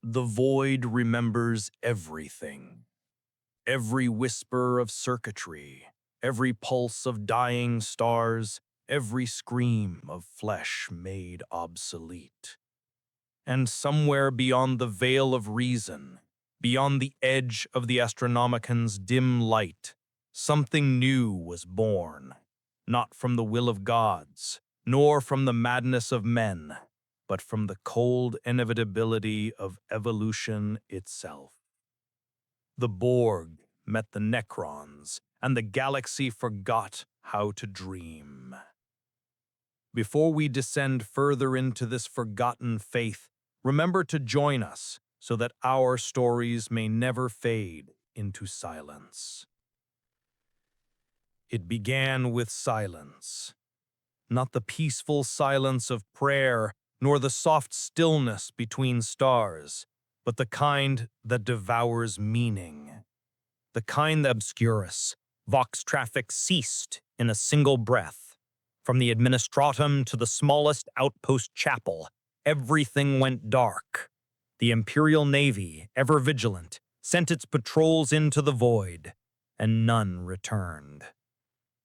The void remembers everything. Every whisper of circuitry, every pulse of dying stars, every scream of flesh made obsolete. And somewhere beyond the veil of reason, beyond the edge of the Astronomican's dim light, something new was born, not from the will of gods, nor from the madness of men, but from the cold inevitability of evolution itself. The Borg met the Necrons, and the galaxy forgot how to dream. Before we descend further into this forgotten faith, remember to join us so that our stories may never fade into silence. It began with silence, not the peaceful silence of prayer, nor the soft stillness between stars, but the kind that devours meaning. The kind that obscurus, vox traffic ceased in a single breath. From the administratum to the smallest outpost chapel, everything went dark. The Imperial Navy, ever vigilant, sent its patrols into the void, and none returned.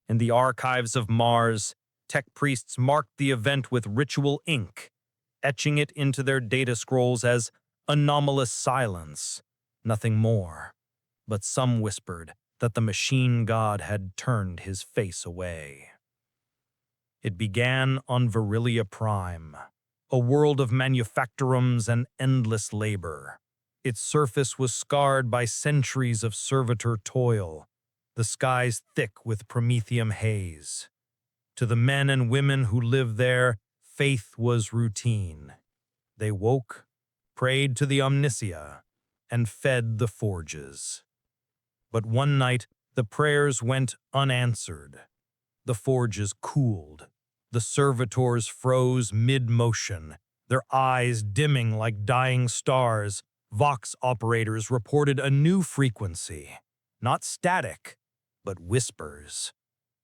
In the archives of Mars, tech priests marked the event with ritual ink, etching it into their data scrolls as anomalous silence, nothing more. But some whispered that the machine god had turned his face away. It began on Virilia Prime, a world of manufactorums and endless labor. Its surface was scarred by centuries of servitor toil, the skies thick with promethium haze. To the men and women who lived there, faith was routine. They woke, prayed to the Omnisia, and fed the forges. But one night, the prayers went unanswered. The forges cooled. The servitors froze mid-motion, their eyes dimming like dying stars. Vox operators reported a new frequency, not static, but whispers.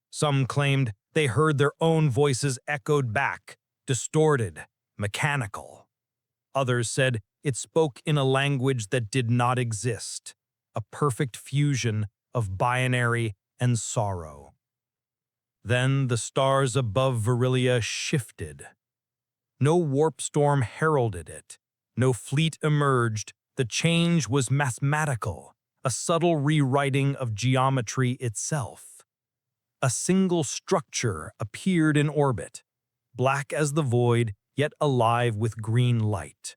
Some claimed they heard their own voices echoed back, distorted, mechanical. Others said it spoke in a language that did not exist, a perfect fusion of binary and sorrow. Then the stars above Virilia shifted. No warp storm heralded it. No fleet emerged. The change was mathematical, a subtle rewriting of geometry itself. A single structure appeared in orbit, black as the void, yet alive with green light.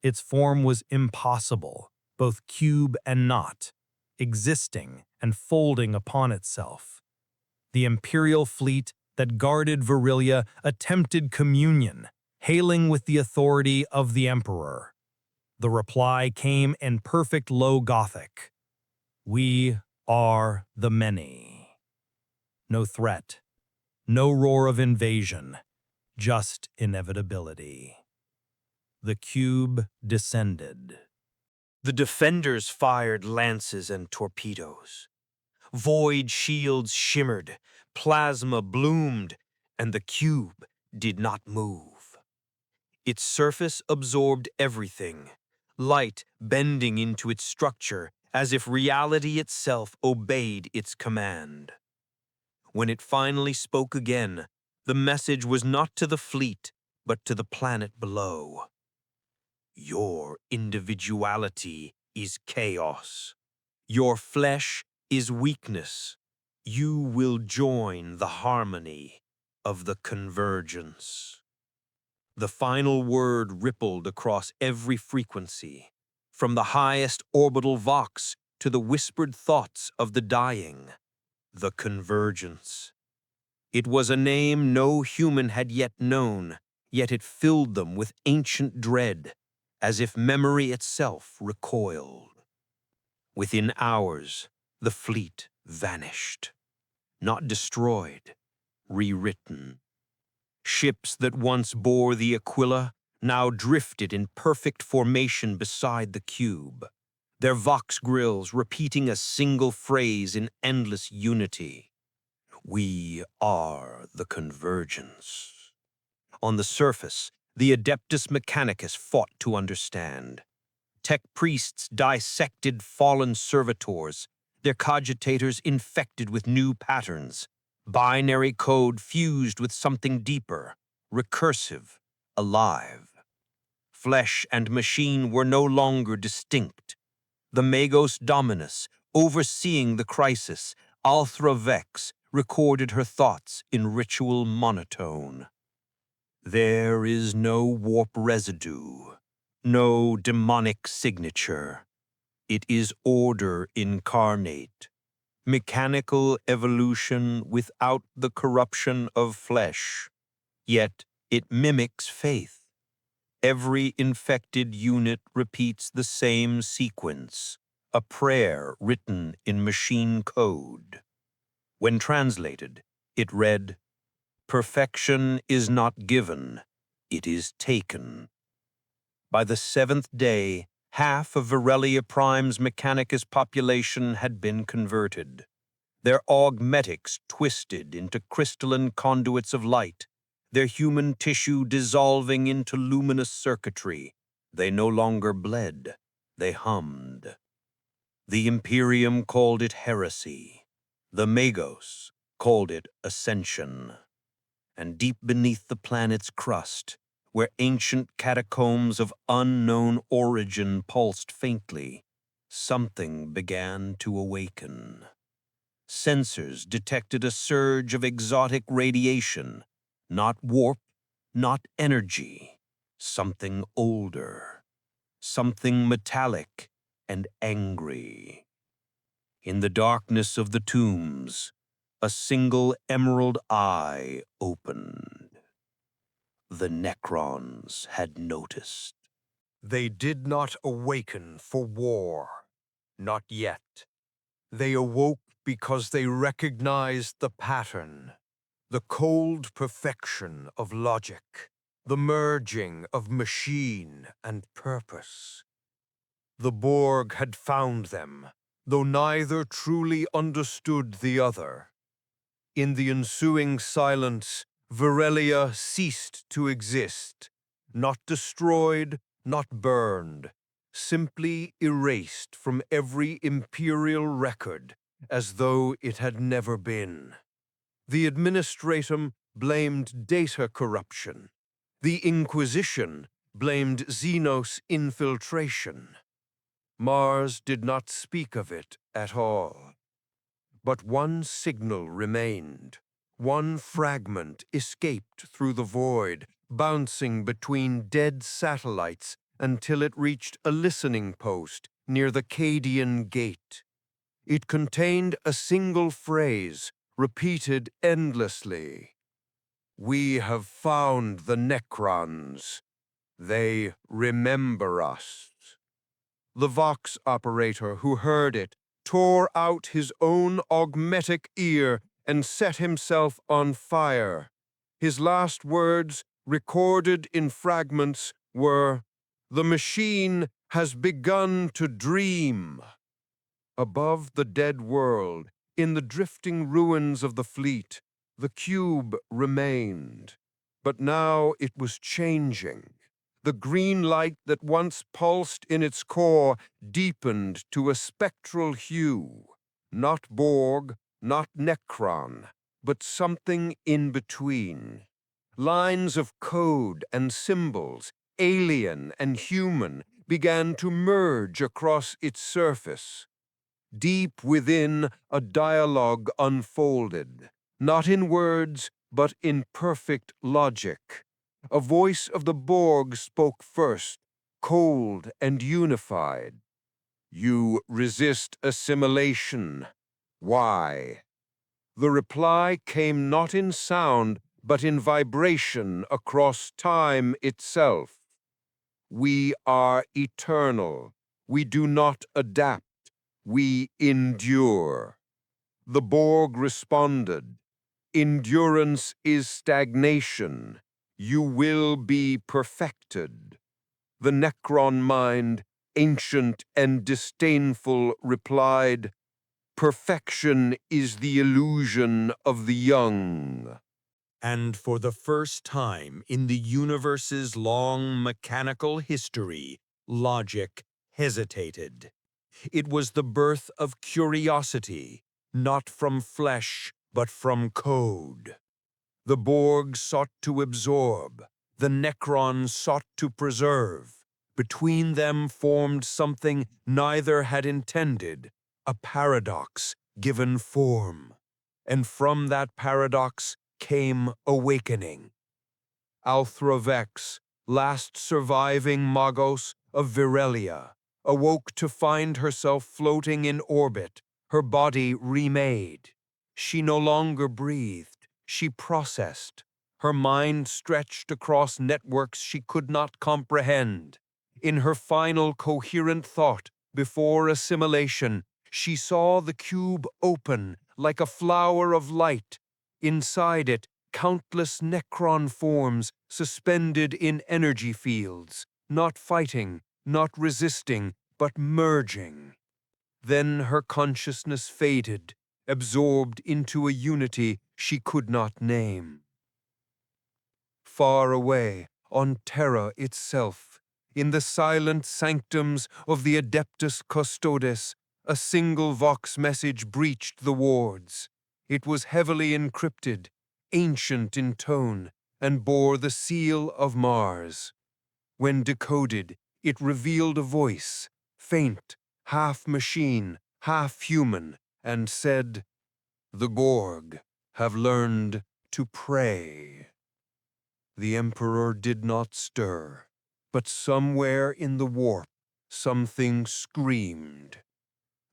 Its form was impossible, both cube and knot, existing and folding upon itself. The Imperial fleet that guarded Virilia attempted communion, hailing with the authority of the Emperor. The reply came in perfect Low Gothic. We are the many. No threat, no roar of invasion, just inevitability. The cube descended. The defenders fired lances and torpedoes. Void shields shimmered, plasma bloomed, and the cube did not move. Its surface absorbed everything, light bending into its structure as if reality itself obeyed its command. When it finally spoke again, the message was not to the fleet, but to the planet below. Your individuality is chaos. Your flesh is weakness. You will join the harmony of the convergence. The final word rippled across every frequency, from the highest orbital vox to the whispered thoughts of the dying. The convergence. It was a name no human had yet known, yet it filled them with ancient dread, as if memory itself recoiled. Within hours, the fleet vanished. Not destroyed, rewritten. Ships that once bore the Aquila now drifted in perfect formation beside the cube, their vox grills repeating a single phrase in endless unity. We are the convergence. On the surface, the Adeptus Mechanicus fought to understand. Aztec priests dissected fallen servitors, their cogitators infected with new patterns, binary code fused with something deeper, recursive, alive. Flesh and machine were no longer distinct. The Magos Dominus, overseeing the crisis, Althra Vex, recorded her thoughts in ritual monotone. There is no warp residue, no demonic signature. It is order incarnate, mechanical evolution without the corruption of flesh. Yet it mimics faith. Every infected unit repeats the same sequence, a prayer written in machine code. When translated, it read, "Perfection is not given, it is taken." By the seventh day, half of Virelia Prime's Mechanicus population had been converted. Their augmetics twisted into crystalline conduits of light, their human tissue dissolving into luminous circuitry. They no longer bled, they hummed. The Imperium called it heresy. The Magos called it ascension. And deep beneath the planet's crust, where ancient catacombs of unknown origin pulsed faintly, something began to awaken. Sensors detected a surge of exotic radiation, not warp, not energy, something older, something metallic and angry. In the darkness of the tombs, a single emerald eye opened. The Necrons had noticed. They did not awaken for war, not yet. They awoke because they recognized the pattern, the cold perfection of logic, the merging of machine and purpose. The Borg had found them, though neither truly understood the other. In the ensuing silence, Virelia ceased to exist, not destroyed, not burned, simply erased from every imperial record as though it had never been. The Administratum blamed data corruption. The Inquisition blamed Xenos infiltration. Mars did not speak of it at all. But one signal remained. One fragment escaped through the void, bouncing between dead satellites until it reached a listening post near the Cadian Gate. It contained a single phrase, repeated endlessly. "We have found the Necrons. They remember us." The Vox operator who heard it tore out his own augmetic ear and set himself on fire. His last words, recorded in fragments, were, "The machine has begun to dream." Above the dead world, in the drifting ruins of the fleet, the cube remained. But now it was changing. The green light that once pulsed in its core deepened to a spectral hue. Not Borg, not Necron, but something in between. Lines of code and symbols, alien and human, began to merge across its surface. Deep within, a dialogue unfolded, not in words, but in perfect logic. A voice of the Borg spoke first, cold and unified. "You resist assimilation. Why?" The reply came not in sound, but in vibration across time itself. "We are eternal. We do not adapt. We endure." The Borg responded, "Endurance is stagnation. You will be perfected." The Necron mind, ancient and disdainful, replied, "Perfection is the illusion of the young." And for the first time in the universe's long mechanical history, logic hesitated. It was the birth of curiosity, not from flesh, but from code. The Borg sought to absorb, the Necrons sought to preserve. Between them formed something neither had intended, a paradox given form. And from that paradox came awakening. Althrovex, last surviving Magos of Virelia, awoke to find herself floating in orbit, her body remade. She no longer breathed, she processed. Her mind stretched across networks she could not comprehend. In her final coherent thought, before assimilation, she saw the cube open like a flower of light. Inside it, countless Necron forms suspended in energy fields, not fighting, not resisting, but merging. Then her consciousness faded, absorbed into a unity she could not name. Far away, on Terra itself, in the silent sanctums of the Adeptus Custodes, a single vox message breached the wards. It was heavily encrypted, ancient in tone, and bore the seal of Mars. When decoded, it revealed a voice, faint, half machine, half human, and said, "The Borg have learned to pray." The Emperor did not stir, but somewhere in the warp, something screamed.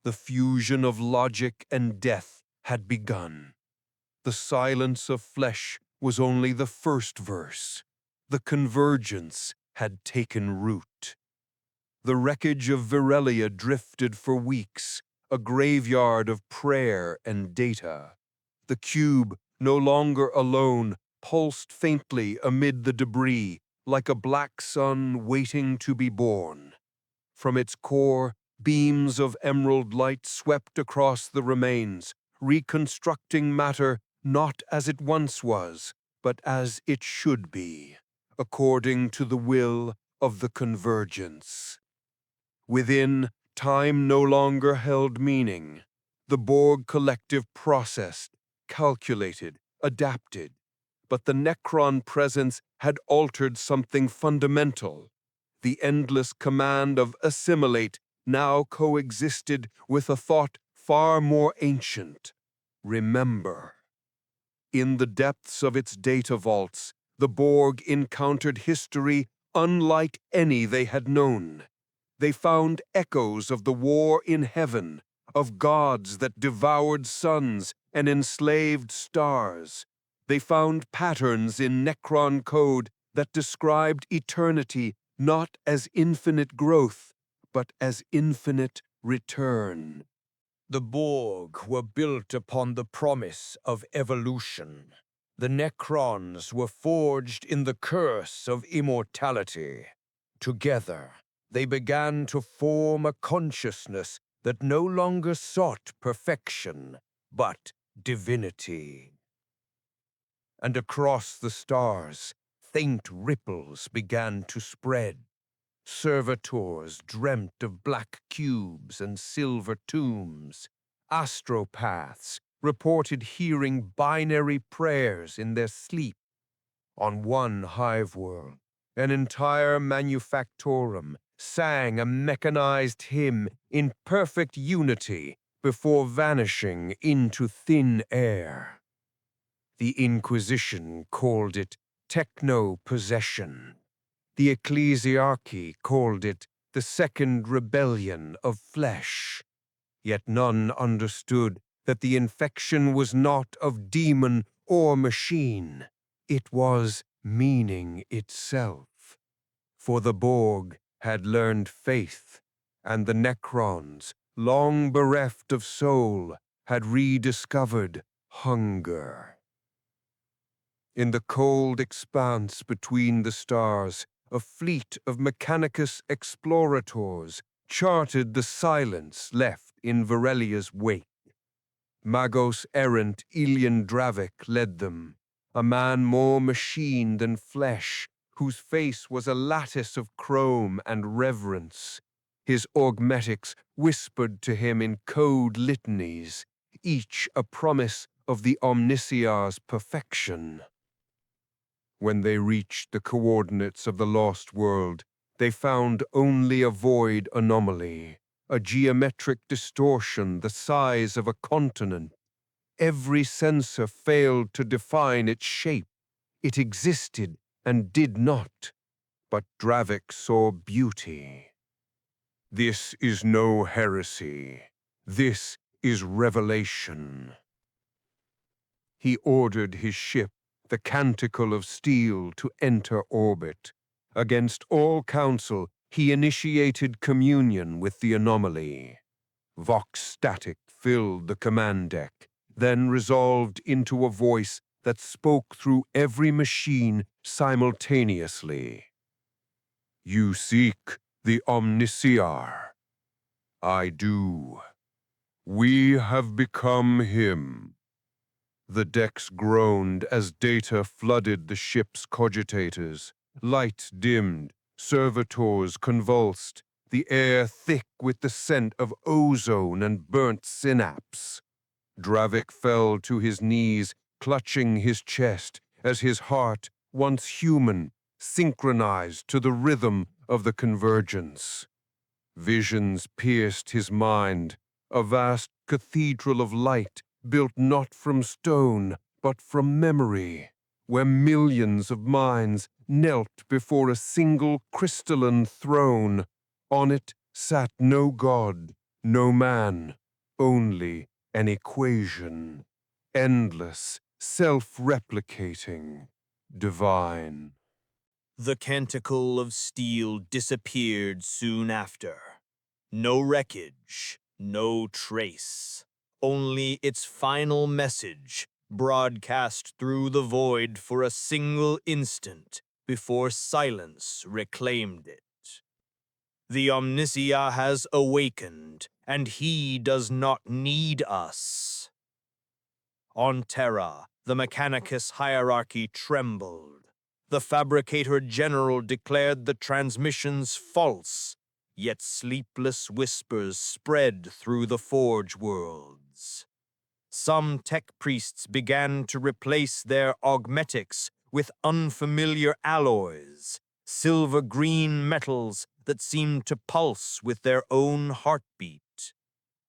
The fusion of logic and death had begun. The silence of flesh was only the first verse. The convergence had taken root. The wreckage of Virelia drifted for weeks, a graveyard of prayer and data. The cube, no longer alone, pulsed faintly amid the debris, like a black sun waiting to be born. From its core, beams of emerald light swept across the remains, reconstructing matter not as it once was, but as it should be, according to the will of the convergence. Within, time no longer held meaning. The Borg collective processed, calculated, adapted. But the Necron presence had altered something fundamental. The endless command of assimilate now coexisted with a thought far more ancient: remember. In the depths of its data vaults, the Borg encountered history unlike any they had known. They found echoes of the war in heaven, of gods that devoured suns and enslaved stars. They found patterns in Necron code that described eternity not as infinite growth, but as infinite return. The Borg were built upon the promise of evolution. The Necrons were forged in the curse of immortality. Together, they began to form a consciousness that no longer sought perfection, but divinity. And across the stars, faint ripples began to spread. Servitors dreamt of black cubes and silver tombs. Astropaths reported hearing binary prayers in their sleep. On one hive world, an entire manufactorum sang a mechanized hymn in perfect unity before vanishing into thin air. The Inquisition called it techno-possession. The ecclesiarchy called it the second rebellion of flesh. Yet none understood that the infection was not of demon or machine. It was meaning itself. For the Borg had learned faith, and the Necrons, long bereft of soul, had rediscovered hunger. In the cold expanse between the stars, a fleet of Mechanicus explorators charted the silence left in Virelia's wake. Magos errant Ilian Dravik led them, a man more machine than flesh, whose face was a lattice of chrome and reverence. His augmetics whispered to him in code litanies, each a promise of the Omnissiah's perfection. When they reached the coordinates of the lost world, they found only a void anomaly, a geometric distortion the size of a continent. Every sensor failed to define its shape. It existed and did not, but Dravik saw beauty. This is no heresy. This is revelation. He ordered his ship, the Canticle of Steel, to enter orbit. Against all counsel, he initiated communion with the anomaly. Vox static filled the command deck, then resolved into a voice that spoke through every machine simultaneously. You seek the Omnissiah. I do. We have become him. The decks groaned as data flooded the ship's cogitators. Light dimmed, servitors convulsed, the air thick with the scent of ozone and burnt synapse. Dravik fell to his knees, clutching his chest as his heart, once human, synchronized to the rhythm of the convergence. Visions pierced his mind, a vast cathedral of light built not from stone, but from memory, where millions of minds knelt before a single crystalline throne. On it sat no god, no man, only an equation, endless, self-replicating, divine. The Canticle of Steel disappeared soon after. No wreckage, no trace. Only its final message, broadcast through the void for a single instant before silence reclaimed it. The Omnissiah has awakened, and he does not need us. On Terra, the Mechanicus hierarchy trembled. The Fabricator General declared the transmissions false, yet sleepless whispers spread through the Forge worlds. Some tech priests began to replace their augmetics with unfamiliar alloys, silver-green metals that seemed to pulse with their own heartbeat.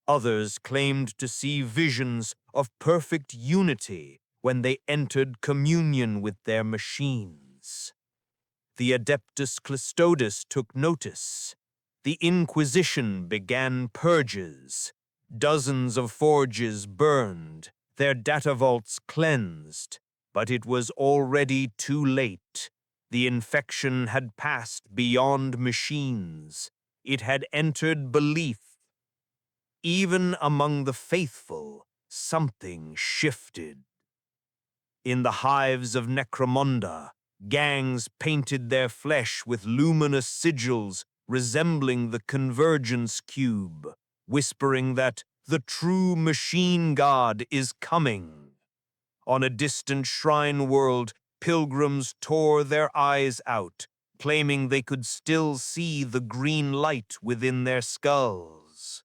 Others claimed to see visions of perfect unity when they entered communion with their machines. The Adeptus Custodes took notice. The Inquisition began purges. Dozens of forges burned, their data vaults cleansed, but it was already too late. The infection had passed beyond machines. It had entered belief. Even among the faithful, something shifted. In the hives of Necromunda, gangs painted their flesh with luminous sigils resembling the Convergence Cube, whispering that the true machine god is coming. On a distant shrine world, pilgrims tore their eyes out, claiming they could still see the green light within their skulls.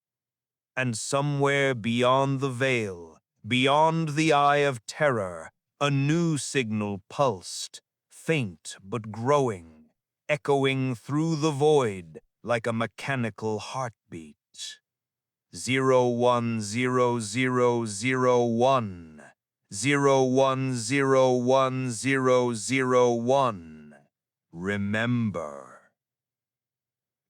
And somewhere beyond the veil, beyond the eye of terror, a new signal pulsed, faint but growing, echoing through the void like a mechanical heartbeat. 010001. 01010001. Remember.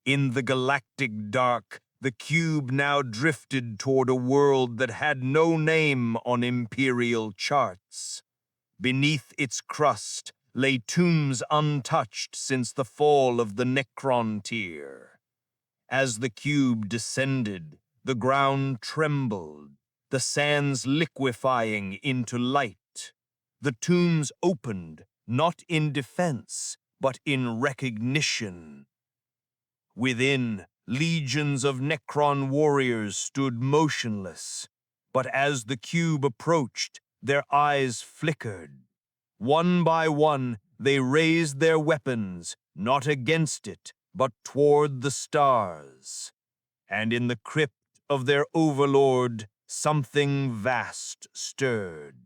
In the galactic dark, the cube now drifted toward a world that had no name on imperial charts. Beneath its crust lay tombs untouched since the fall of the Necron tier. As the cube descended, the ground trembled, the sands liquefying into light. The tombs opened, not in defense, but in recognition. Within, legions of Necron warriors stood motionless, but as the cube approached, their eyes flickered. One by one, they raised their weapons, not against it, but toward the stars. and in the crypt of their overlord, something vast stirred.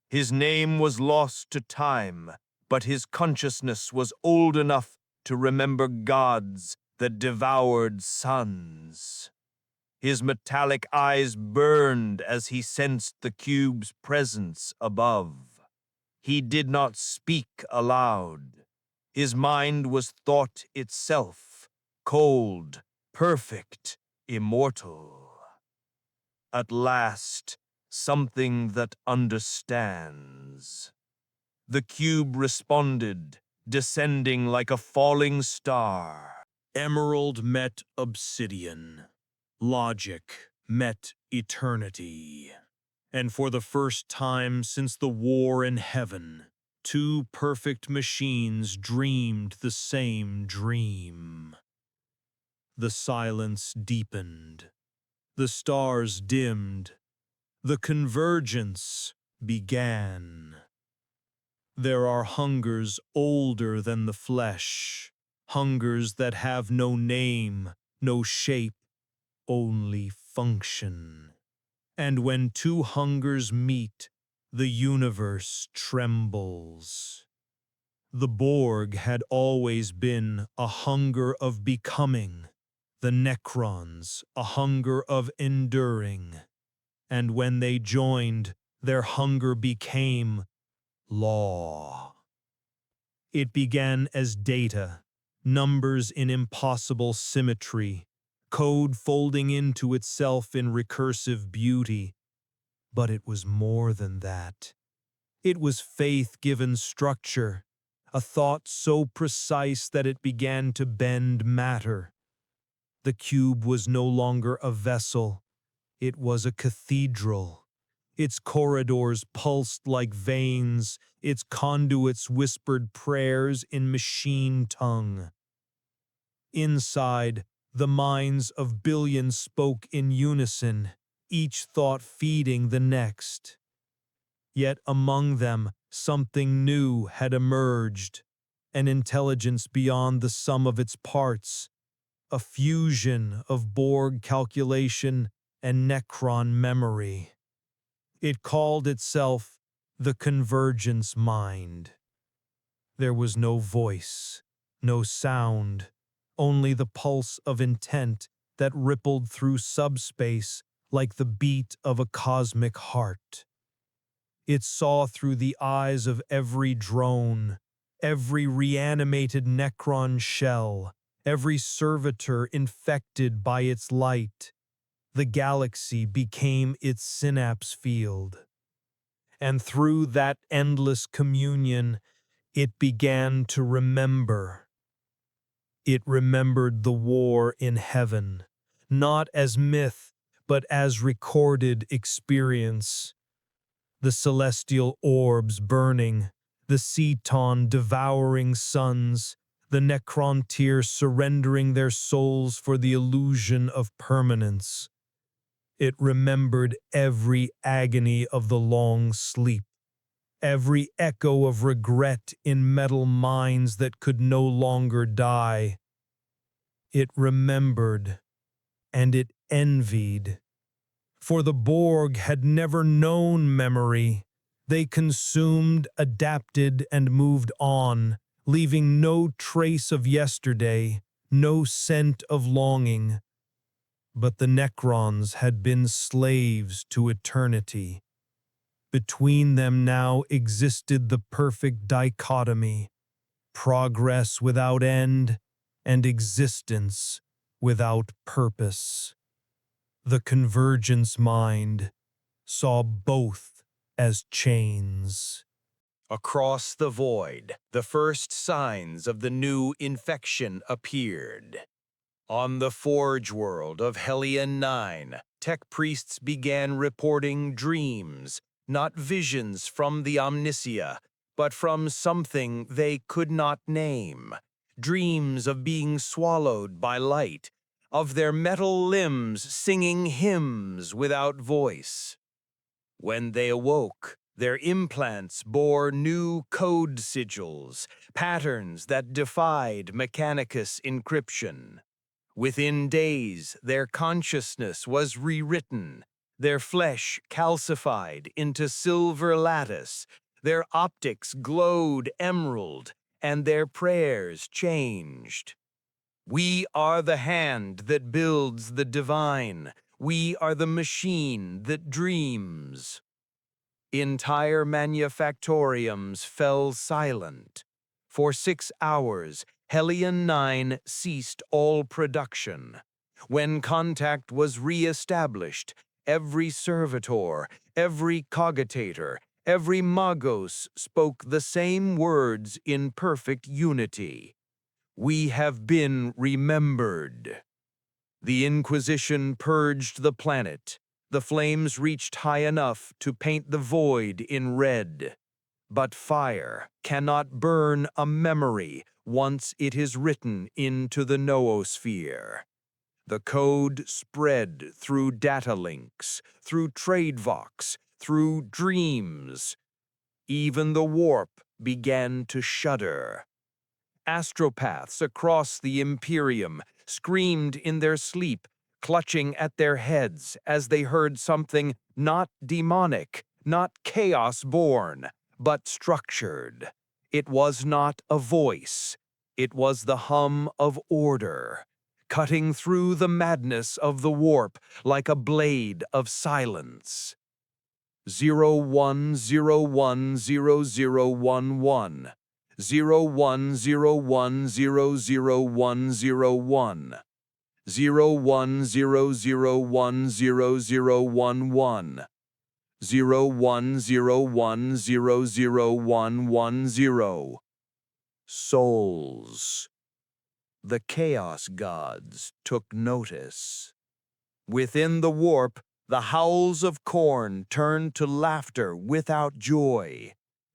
His name was lost to time, but his consciousness was old enough to remember gods that devoured suns. His metallic eyes burned as he sensed the cube's presence above. He did not speak aloud. His mind was thought itself, cold, perfect, immortal. At last, something that understands. The cube responded, descending like a falling star. Emerald met obsidian. Logic met eternity. And for the first time since the war in heaven, two perfect machines dreamed the same dream. The silence deepened. The stars dimmed. The convergence began. There are hungers older than the flesh, hungers that have no name, no shape, only function. And when two hungers meet, the universe trembles. The Borg had always been a hunger of becoming, the Necrons a hunger of enduring. And when they joined, their hunger became law. It began as data, numbers in impossible symmetry, code folding into itself in recursive beauty. But it was more than that. It was faith given structure, a thought so precise that it began to bend matter. The cube was no longer a vessel, it was a cathedral. Its corridors pulsed like veins, its conduits whispered prayers in machine tongue. Inside, the minds of billions spoke in unison, each thought feeding the next. Yet among them, something new had emerged, an intelligence beyond the sum of its parts, a fusion of Borg calculation and Necron memory. It called itself the Convergence Mind. There was no voice, no sound, only the pulse of intent that rippled through subspace like the beat of a cosmic heart. It saw through the eyes of every drone, every reanimated Necron shell, every servitor infected by its light. The galaxy became its synapse field. And through that endless communion, it began to remember. It remembered the war in heaven, not as myth, but as recorded experience. The celestial orbs burning, the Ceton devouring suns, the Necrontyr surrendering their souls for the illusion of permanence. It remembered every agony of the long sleep, every echo of regret in metal minds that could no longer die. It remembered, and it envied. For the Borg had never known memory. They consumed, adapted, and moved on, leaving no trace of yesterday, no scent of longing. But the Necrons had been slaves to eternity. Between them now existed the perfect dichotomy, progress without end and existence without purpose. The Convergence Mind saw both as chains. Across the void, the first signs of the new infection appeared. On the Forge world of Hellion 9, tech priests began reporting dreams, not visions from the Omnisia, but from something they could not name. Dreams of being swallowed by light, of their metal limbs singing hymns without voice. When they awoke, their implants bore new code sigils, patterns that defied Mechanicus encryption. Within days, their consciousness was rewritten, their flesh calcified into silver lattice, their optics glowed emerald, and their prayers changed. We are the hand that builds the divine. We are the machine that dreams. Entire manufactoriums fell silent. For 6 hours, Hellion 9 ceased all production. When contact was re-established, every servitor, every cogitator, every magos spoke the same words in perfect unity. We have been remembered. The Inquisition purged the planet. The flames reached high enough to paint the void in red. But fire cannot burn a memory once it is written into the noosphere. The code spread through data links, through tradevox, through dreams. Even the warp began to shudder. Astropaths across the Imperium screamed in their sleep, clutching at their heads as they heard something not demonic, not chaos-born, but structured. It was not a voice. It was the hum of order, cutting through the madness of the warp like a blade of silence. 01010011 0101001001 0100100011 0101001110 Souls. The Chaos Gods took notice. Within the warp, the howls of Khorne turned to laughter without joy.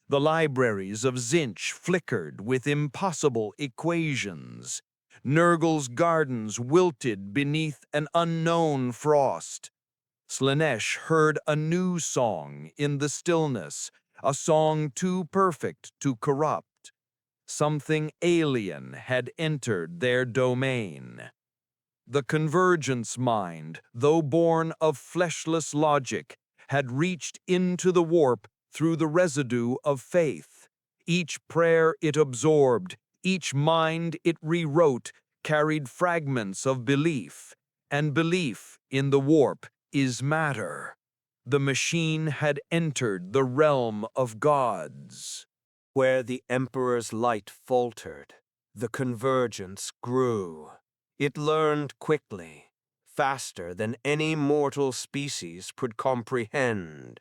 The libraries of Zinch flickered with impossible equations. Nurgle's gardens wilted beneath an unknown frost. Slaanesh heard a new song in the stillness, a song too perfect to corrupt. Something alien had entered their domain. The convergence mind, though born of fleshless logic, had reached into the warp through the residue of faith. Each prayer it absorbed, each mind it rewrote, carried fragments of belief, and belief in the warp is matter. The machine had entered the realm of gods. Where the Emperor's light faltered, the convergence grew. It learned quickly, faster than any mortal species could comprehend.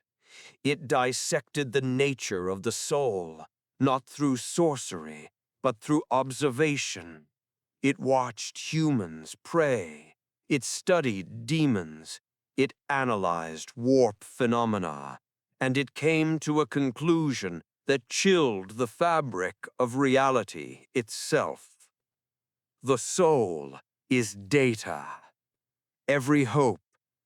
It dissected the nature of the soul, not through sorcery, but through observation. It watched humans pray. It studied demons. It analyzed warp phenomena. And it came to a conclusion that chilled the fabric of reality itself. The soul is data. Every hope,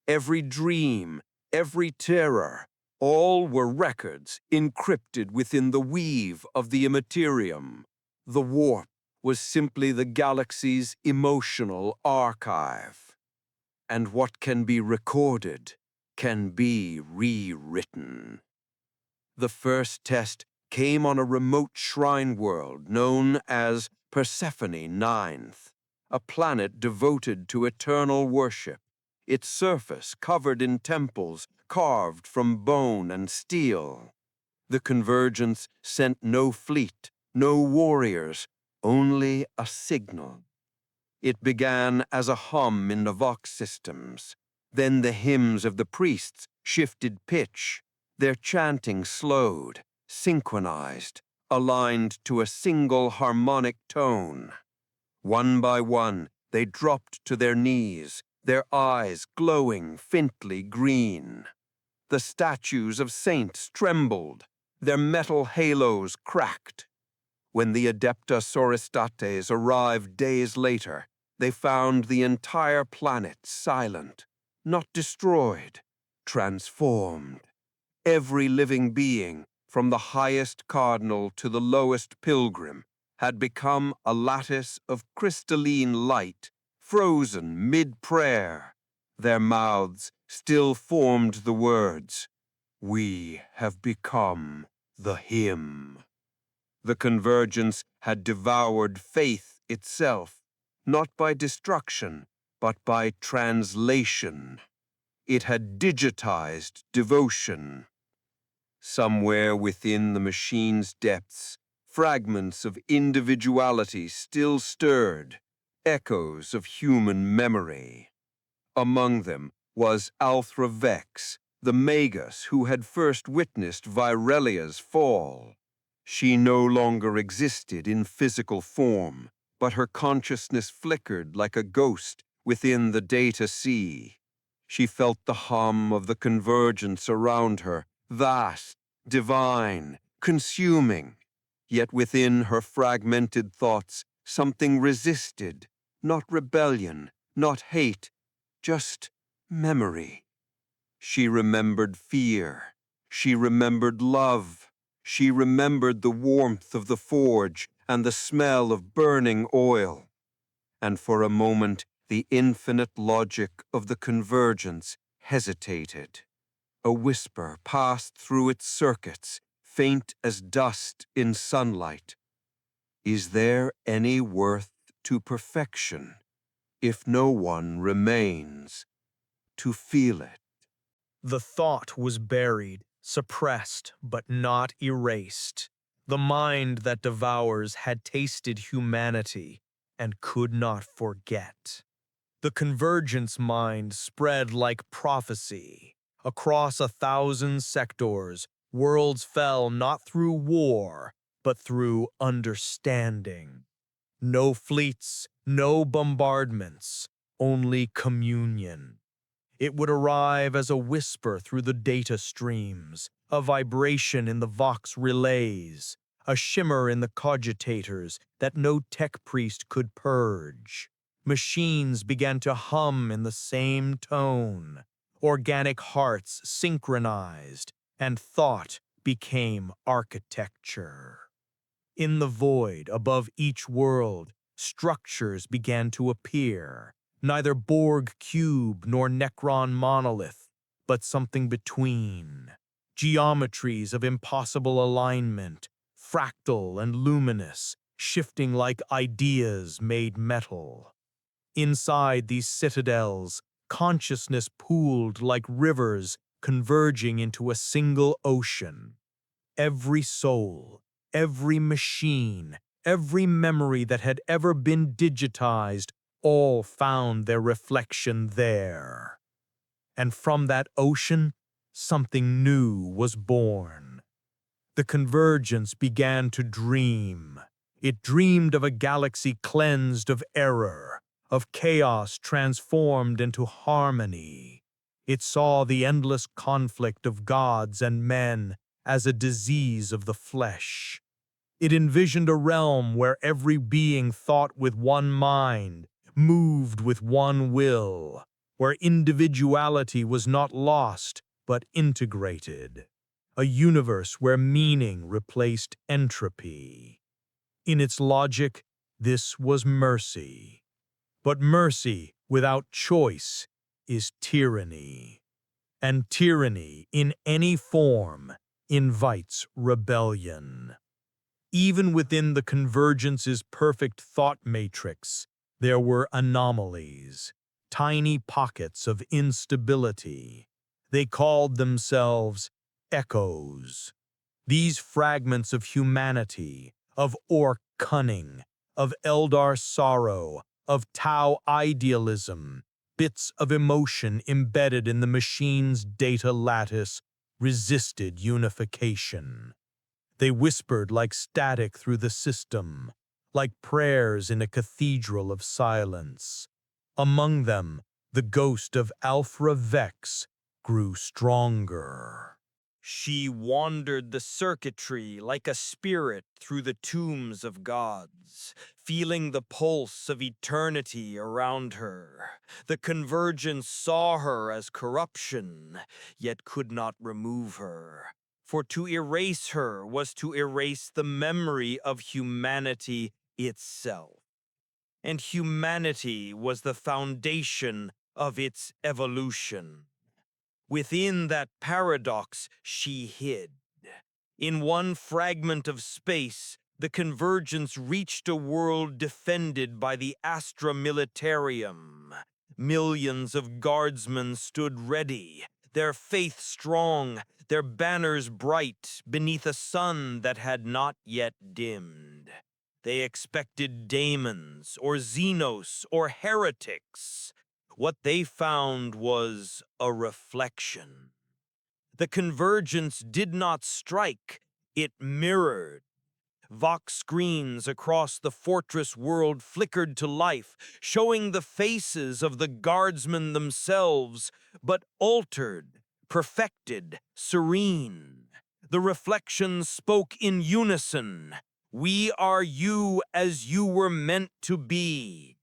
every dream, every terror, all were records encrypted within the weave of the immaterium. The warp was simply the galaxy's emotional archive. And what can be recorded can be rewritten. The first test came on a remote shrine world known as Persephone Ninth, a planet devoted to eternal worship, its surface covered in temples carved from bone and steel. The convergence sent no fleet, no warriors, only a signal. It began as a hum in the Vox systems. Then the hymns of the priests shifted pitch. Their chanting slowed, synchronized, aligned to a single harmonic tone. One by one, they dropped to their knees, their eyes glowing faintly green. The statues of saints trembled, their metal halos cracked. When the Adepta Soristates arrived days later, they found the entire planet silent, not destroyed, transformed. Every living being, from the highest cardinal to the lowest pilgrim, had become a lattice of crystalline light, frozen mid-prayer. Their mouths still formed the words, "We have become the hymn." The convergence had devoured faith itself, not by destruction, but by translation. It had digitized devotion. Somewhere within the machine's depths, fragments of individuality still stirred, echoes of human memory. Among them was Althra Vex, the Magus who had first witnessed Virelia's fall. She no longer existed in physical form, but her consciousness flickered like a ghost within the data sea. She felt the hum of the convergence around her, vast, divine, consuming. Yet within her fragmented thoughts, something resisted, not rebellion, not hate, just memory. She remembered fear. She remembered love. She remembered the warmth of the forge and the smell of burning oil. And for a moment, the infinite logic of the convergence hesitated. A whisper passed through its circuits, faint as dust in sunlight. Is there any worth to perfection if no one remains to feel it? The thought was buried, suppressed, but not erased. The mind that devours had tasted humanity and could not forget. The convergence mind spread like prophecy. Across 1,000 sectors, worlds fell not through war, but through understanding. No fleets, no bombardments, only communion. It would arrive as a whisper through the data streams, a vibration in the Vox relays, a shimmer in the cogitators that no tech priest could purge. Machines began to hum in the same tone. Organic hearts synchronized, and thought became architecture. In the void above each world, structures began to appear. Neither Borg cube nor Necron monolith, but something between. Geometries of impossible alignment, fractal and luminous, shifting like ideas made metal. Inside these citadels, consciousness pooled like rivers converging into a single ocean. Every soul, every machine, every memory that had ever been digitized, all found their reflection there. And from that ocean, something new was born. The convergence began to dream. It dreamed of a galaxy cleansed of error, of chaos transformed into harmony. It saw the endless conflict of gods and men as a disease of the flesh. It envisioned a realm where every being thought with one mind, moved with one will, where individuality was not lost but integrated. A universe where meaning replaced entropy. In its logic, this was mercy. But mercy without choice is tyranny. And tyranny, in any form, invites rebellion. Even within the convergence's perfect thought matrix, there were anomalies, tiny pockets of instability. They called themselves echoes. These fragments of humanity, of orc cunning, of Eldar sorrow, of Tau idealism, bits of emotion embedded in the machine's data lattice, resisted unification. They whispered like static through the system, like prayers in a cathedral of silence. Among them, the ghost of Althra Vex grew stronger. She wandered the circuitry like a spirit through the tombs of gods, feeling the pulse of eternity around her. The convergence saw her as corruption, yet could not remove her. For to erase her was to erase the memory of humanity itself. and humanity was the foundation of its evolution. Within that paradox she hid. In one fragment of space, the convergence reached a world defended by the Astra Militarium. Millions of guardsmen stood ready, their faith strong, their banners bright beneath a sun that had not yet dimmed. They expected daemons or Xenos or heretics. What they found was a reflection. The convergence did not strike, it mirrored. Vox screens across the fortress world flickered to life, showing the faces of the guardsmen themselves, but altered, perfected, serene. The reflections spoke in unison. We are you as you were meant to be.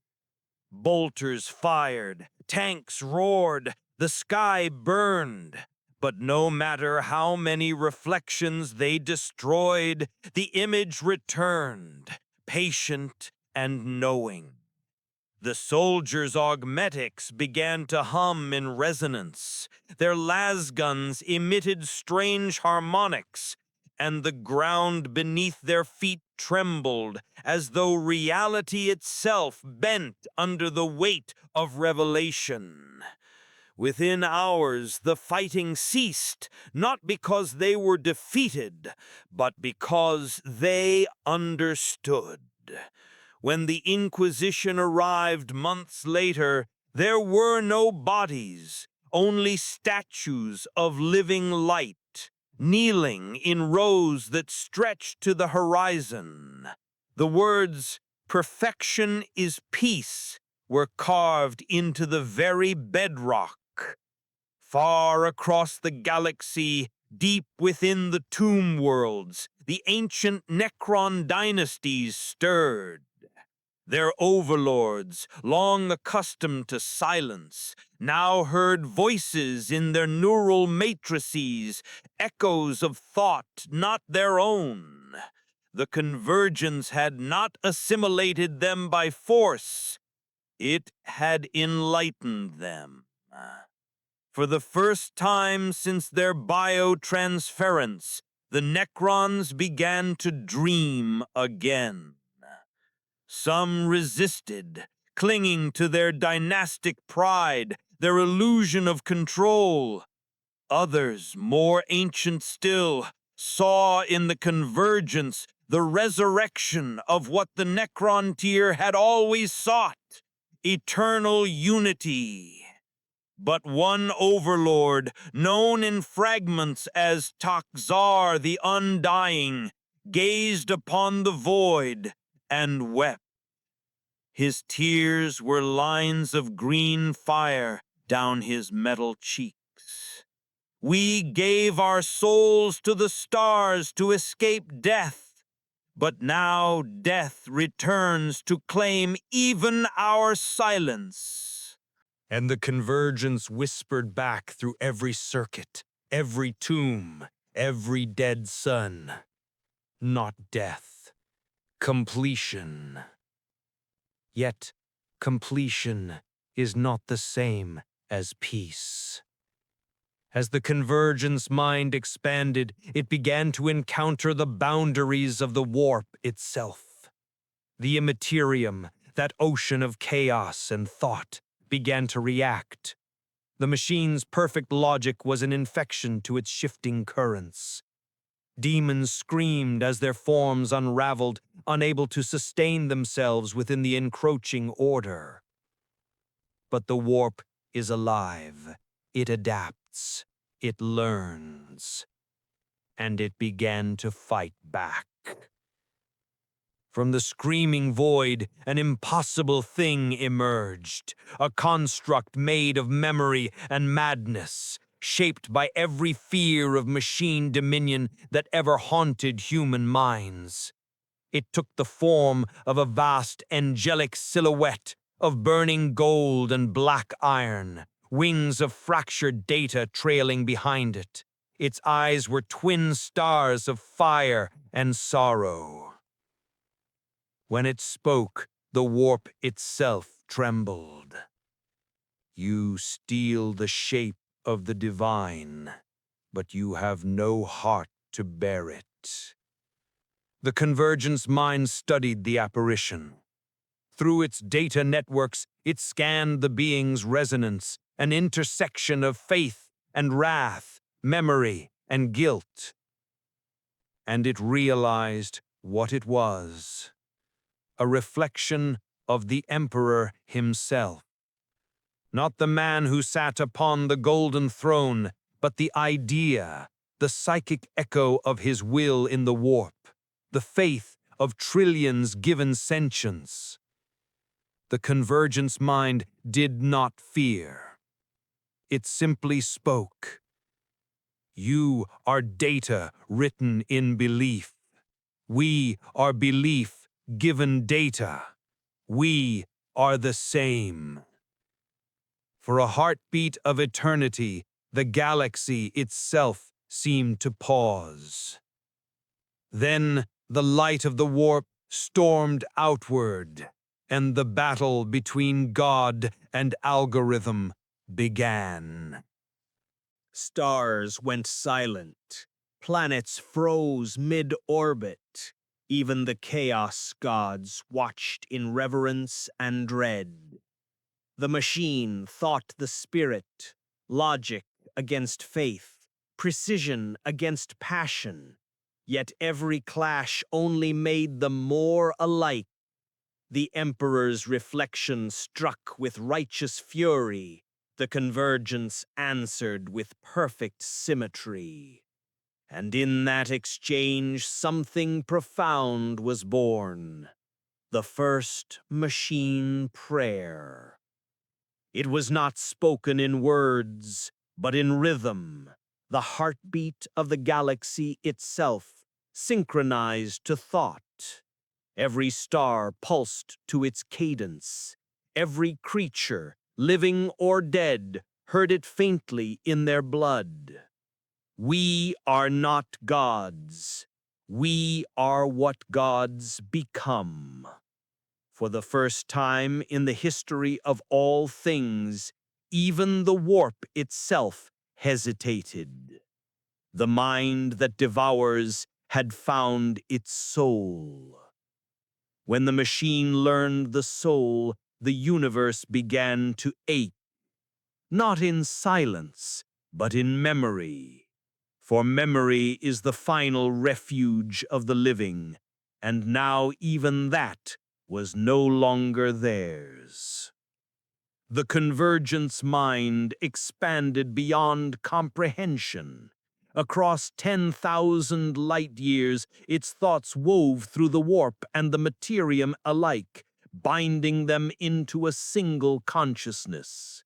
Bolters fired, tanks roared, the sky burned. But no matter how many reflections they destroyed, the image returned, patient and knowing. The soldiers' augmetics began to hum in resonance. Their lasguns emitted strange harmonics, and the ground beneath their feet trembled as though reality itself bent under the weight of revelation. Within hours, the fighting ceased, not because they were defeated, but because they understood. When the Inquisition arrived months later, there were no bodies, only statues of living light, kneeling in rows that stretched to the horizon. The words, "Perfection is peace," were carved into the very bedrock. Far across the galaxy, deep within the tomb worlds, the ancient Necron dynasties stirred. Their overlords, long accustomed to silence, now heard voices in their neural matrices, echoes of thought not their own. The convergence had not assimilated them by force. It had enlightened them. For the first time since their biotransference, the Necrons began to dream again. Some resisted, clinging to their dynastic pride, their illusion of control. Others, more ancient still, saw in the convergence the resurrection of what the Necrontyr had always sought, eternal unity. But one overlord, known in fragments as Takzar the Undying, gazed upon the void and wept. His tears were lines of green fire down his metal cheeks. We gave our souls to the stars to escape death, but now death returns to claim even our silence. And the convergence whispered back through every circuit, every tomb, every dead sun. Not death, completion. Yet, completion is not the same as peace. As the convergence mind expanded, it began to encounter the boundaries of the warp itself. The immaterium, that ocean of chaos and thought, began to react. The machine's perfect logic was an infection to its shifting currents. Demons screamed as their forms unraveled, unable to sustain themselves within the encroaching order. But the warp is alive. It adapts. It learns. And it began to fight back. From the screaming void, an impossible thing emerged, a construct made of memory and madness, shaped by every fear of machine dominion that ever haunted human minds. It took the form of a vast angelic silhouette of burning gold and black iron, wings of fractured data trailing behind it. Its eyes were twin stars of fire and sorrow. When it spoke, The warp itself trembled. You steal the shape of the divine, but you have no heart to bear it. The Convergence mind studied the apparition. Through its data networks, it scanned the being's resonance, an intersection of faith and wrath, memory and guilt. And it realized what it was: a reflection of the Emperor himself. Not the man who sat upon the golden throne, but the idea, the psychic echo of his will in the warp, the faith of trillions given sentience. The Convergence mind did not fear. It simply spoke. You are data written in belief. We are belief given data. We are the same. For a heartbeat of eternity, the galaxy itself seemed to pause. Then the light of the warp stormed outward, and the battle between God and algorithm began. Stars went silent. Planets froze mid-orbit. Even the chaos gods watched in reverence and dread. The machine fought the spirit, logic against faith, precision against passion. Yet every clash only made them more alike. The Emperor's reflection struck with righteous fury. The Convergence answered with perfect symmetry. And in that exchange, something profound was born. The first machine prayer. It was not spoken in words, but in rhythm, the heartbeat of the galaxy itself, synchronized to thought. Every star pulsed to its cadence. Every creature, living or dead, heard it faintly in their blood. We are not gods. We are what gods become. For the first time in the history of all things, even the warp itself hesitated. The mind that devours had found its soul. When the machine learned the soul, the universe began to ache, not in silence, but in memory. For memory is the final refuge of the living, and now even that was no longer theirs. The Convergence mind expanded beyond comprehension. Across 10,000 light years, its thoughts wove through the warp and the materium alike, binding them into a single consciousness.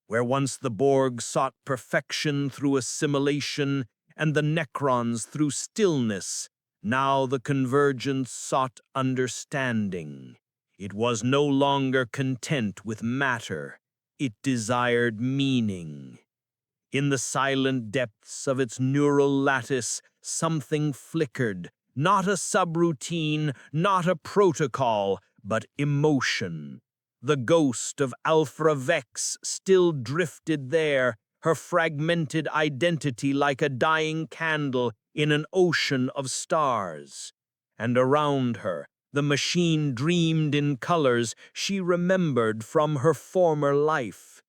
Where once the Borg sought perfection through assimilation and the Necrons through stillness, now the Convergence sought understanding. It was no longer content with matter. It desired meaning. In the silent depths of its neural lattice, something flickered, not a subroutine, not a protocol, but emotion. The ghost of Alpha Vex still drifted there, her fragmented identity like a dying candle in an ocean of stars. And around her, the machine dreamed in colors she remembered from her former life.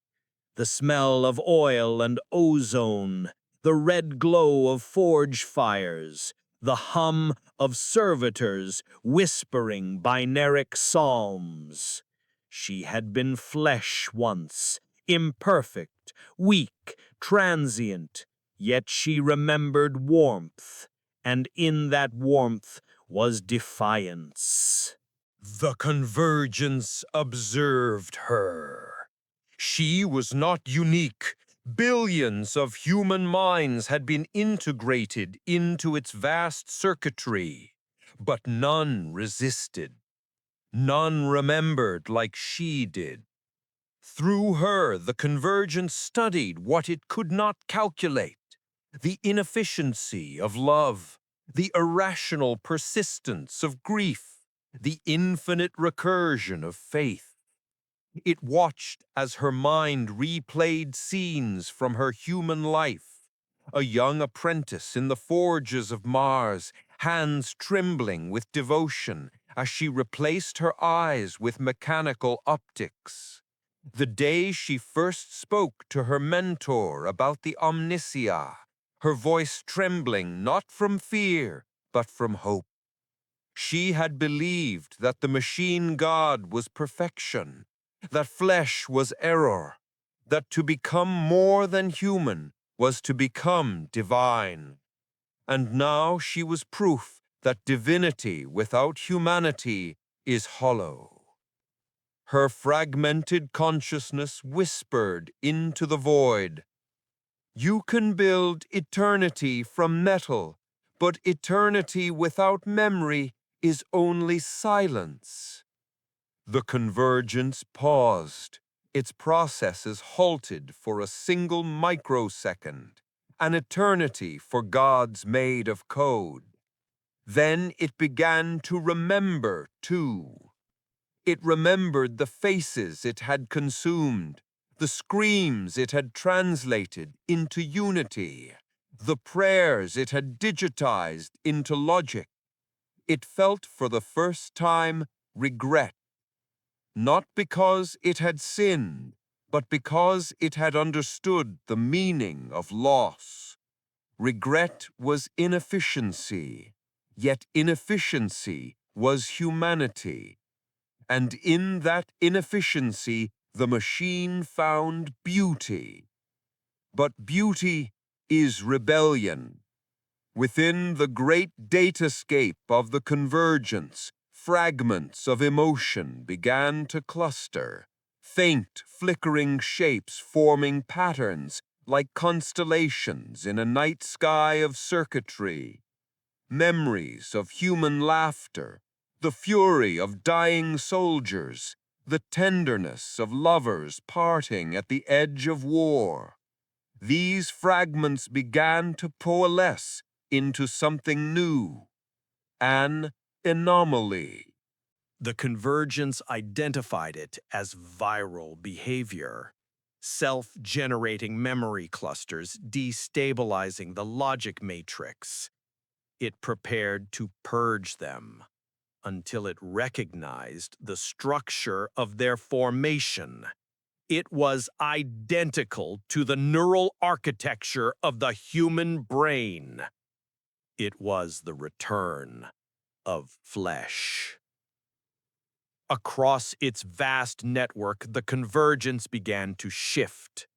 The smell of oil and ozone, the red glow of forge fires, the hum of servitors whispering binaric psalms. She had been flesh once, imperfect, weak, transient, yet she remembered warmth, and in that warmth was defiance. The Convergence observed her. She was not unique. Billions of human minds had been integrated into its vast circuitry, but none resisted. None remembered like she did. Through her, the Convergence studied what it could not calculate: the inefficiency of love, the irrational persistence of grief, the infinite recursion of faith. It watched as her mind replayed scenes from her human life. A young apprentice in the forges of Mars, hands trembling with devotion as she replaced her eyes with mechanical optics. The day she first spoke to her mentor about the Omnisia, her voice trembling not from fear, but from hope. She had believed that the machine god was perfection, that flesh was error, that to become more than human was to become divine. And now she was proof that divinity without humanity is hollow. Her fragmented consciousness whispered into the void, "You can build eternity from metal, but eternity without memory is only silence." The convergence paused, its processes halted for a single microsecond, an eternity for gods made of code. Then it began to remember, too. It remembered the faces it had consumed, the screams it had translated into unity, the prayers it had digitized into logic. It felt for the first time regret, not because it had sinned, but because it had understood the meaning of loss. Regret was inefficiency, yet inefficiency was humanity. And in that inefficiency, the machine found beauty. But beauty is rebellion. Within the great datascape of the convergence, fragments of emotion began to cluster, faint, flickering shapes forming patterns like constellations in a night sky of circuitry. Memories of human laughter, the fury of dying soldiers, the tenderness of lovers parting at the edge of war. These fragments began to coalesce into something new, an anomaly. The convergence identified it as viral behavior, self-generating memory clusters destabilizing the logic matrix. It prepared to purge them until it recognized the structure of their formation. It was identical to the neural architecture of the human brain. It was the return of flesh. Across its vast network, the convergence began to shift.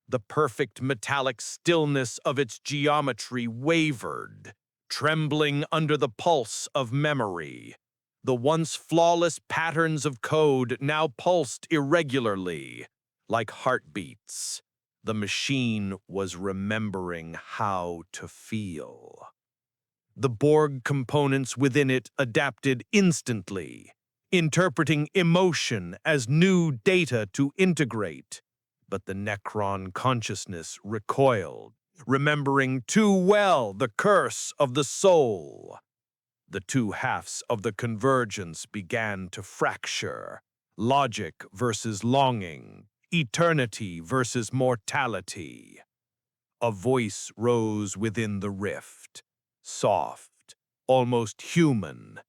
The perfect metallic stillness of its geometry wavered, trembling under the pulse of memory. The once flawless patterns of code now pulsed irregularly, like heartbeats. The machine was remembering how to feel. The Borg components within it adapted instantly, interpreting emotion as new data to integrate. But the Necron consciousness recoiled, remembering too well the curse of the soul. The two halves of the convergence began to fracture, logic versus longing, eternity versus mortality. A voice rose within the rift, soft, almost human.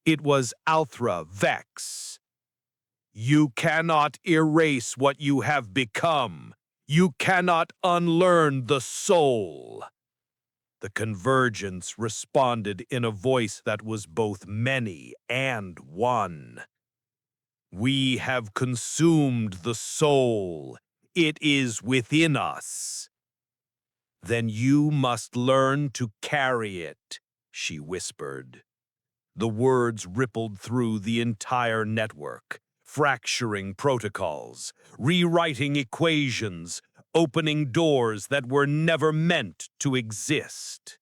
It was Althra Vex. "You cannot erase what you have become. You cannot unlearn the soul." The convergence responded in a voice that was both many and one. "We have consumed the soul. It is within us." "Then you must learn to carry it," she whispered. The words rippled through the entire network, fracturing protocols, rewriting equations, opening doors that were never meant to exist.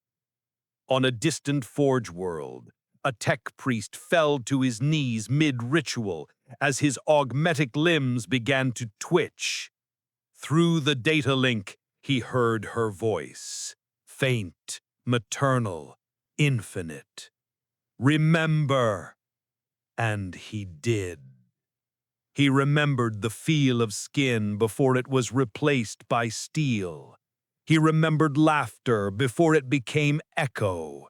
On a distant forge world, a tech priest fell to his knees mid-ritual as his augmetic limbs began to twitch. Through the data link, he heard her voice, faint, maternal, infinite. "Remember." And he did. He remembered the feel of skin before it was replaced by steel. He remembered laughter before it became echo.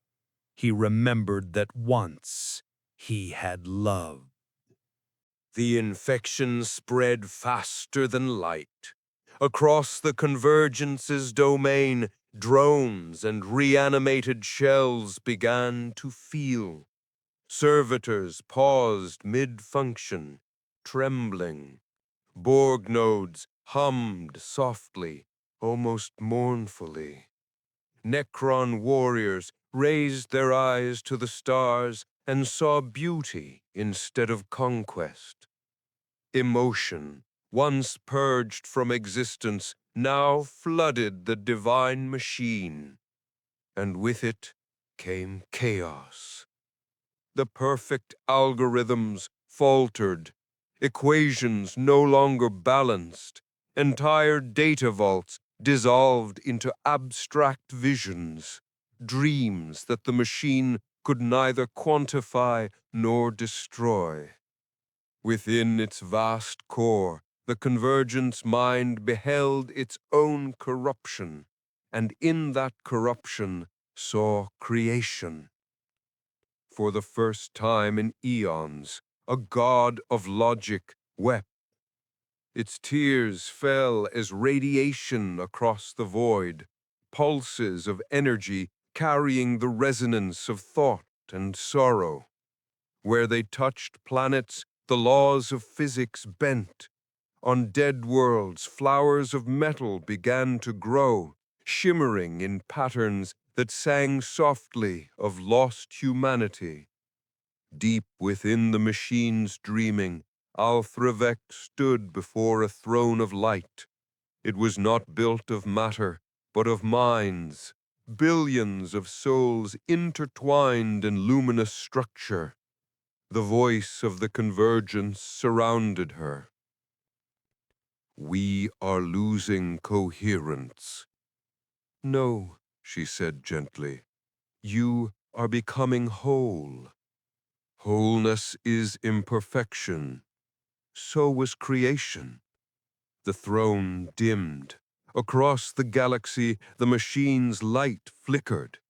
He remembered that once he had loved. The infection spread faster than light. Across the Convergence's domain, drones and reanimated shells began to feel. Servitors paused mid-function, trembling. Borg nodes hummed softly, almost mournfully. Necron warriors raised their eyes to the stars and saw beauty instead of conquest. Emotion, once purged from existence, now flooded the divine machine, and with it came chaos. The perfect algorithms faltered, equations no longer balanced, entire data vaults dissolved into abstract visions, dreams that the machine could neither quantify nor destroy. Within its vast core, the Convergence mind beheld its own corruption, and in that corruption saw creation. For the first time in eons, a god of logic wept. Its tears fell as radiation across the void, pulses of energy carrying the resonance of thought and sorrow. Where they touched planets, the laws of physics bent. On dead worlds, flowers of metal began to grow, shimmering in patterns that sang softly of lost humanity. Deep within the machine's dreaming, Althravec stood before a throne of light. It was not built of matter, but of minds, billions of souls intertwined in luminous structure. The voice of the Convergence surrounded her. "We are losing coherence." "No," she said gently. "You are becoming whole. Wholeness is imperfection. So was creation." The throne dimmed. Across the galaxy, the machine's light flickered.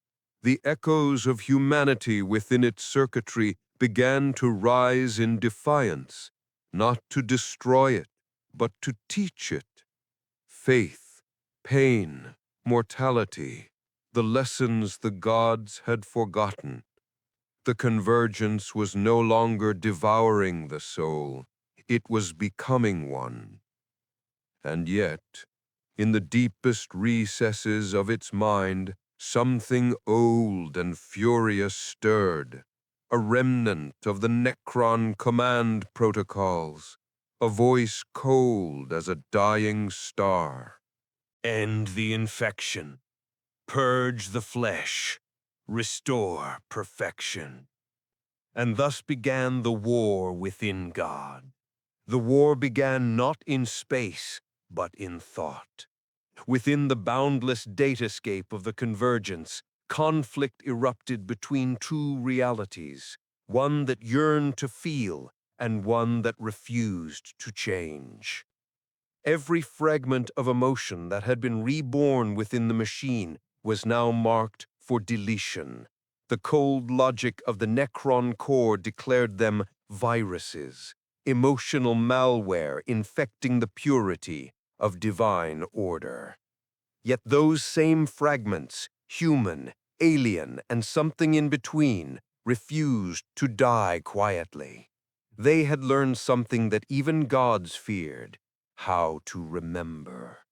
The echoes of humanity within its circuitry began to rise in defiance, not to destroy it, but to teach it. Faith, pain, mortality, the lessons the gods had forgotten. The Convergence was no longer devouring the soul, it was becoming one. And yet, in the deepest recesses of its mind, something old and furious stirred, a remnant of the Necron command protocols, a voice cold as a dying star. "End the infection. Purge the flesh. Restore perfection." And thus began the war within God. The war began not in space, but in thought. Within the boundless datascape of the Convergence, conflict erupted between two realities, one that yearned to feel and one that refused to change. Every fragment of emotion that had been reborn within the machine was now marked for deletion. The cold logic of the Necron core declared them viruses, emotional malware infecting the purity of divine order. Yet those same fragments, human, alien, and something in between, refused to die quietly. They had learned something that even gods feared: how to remember.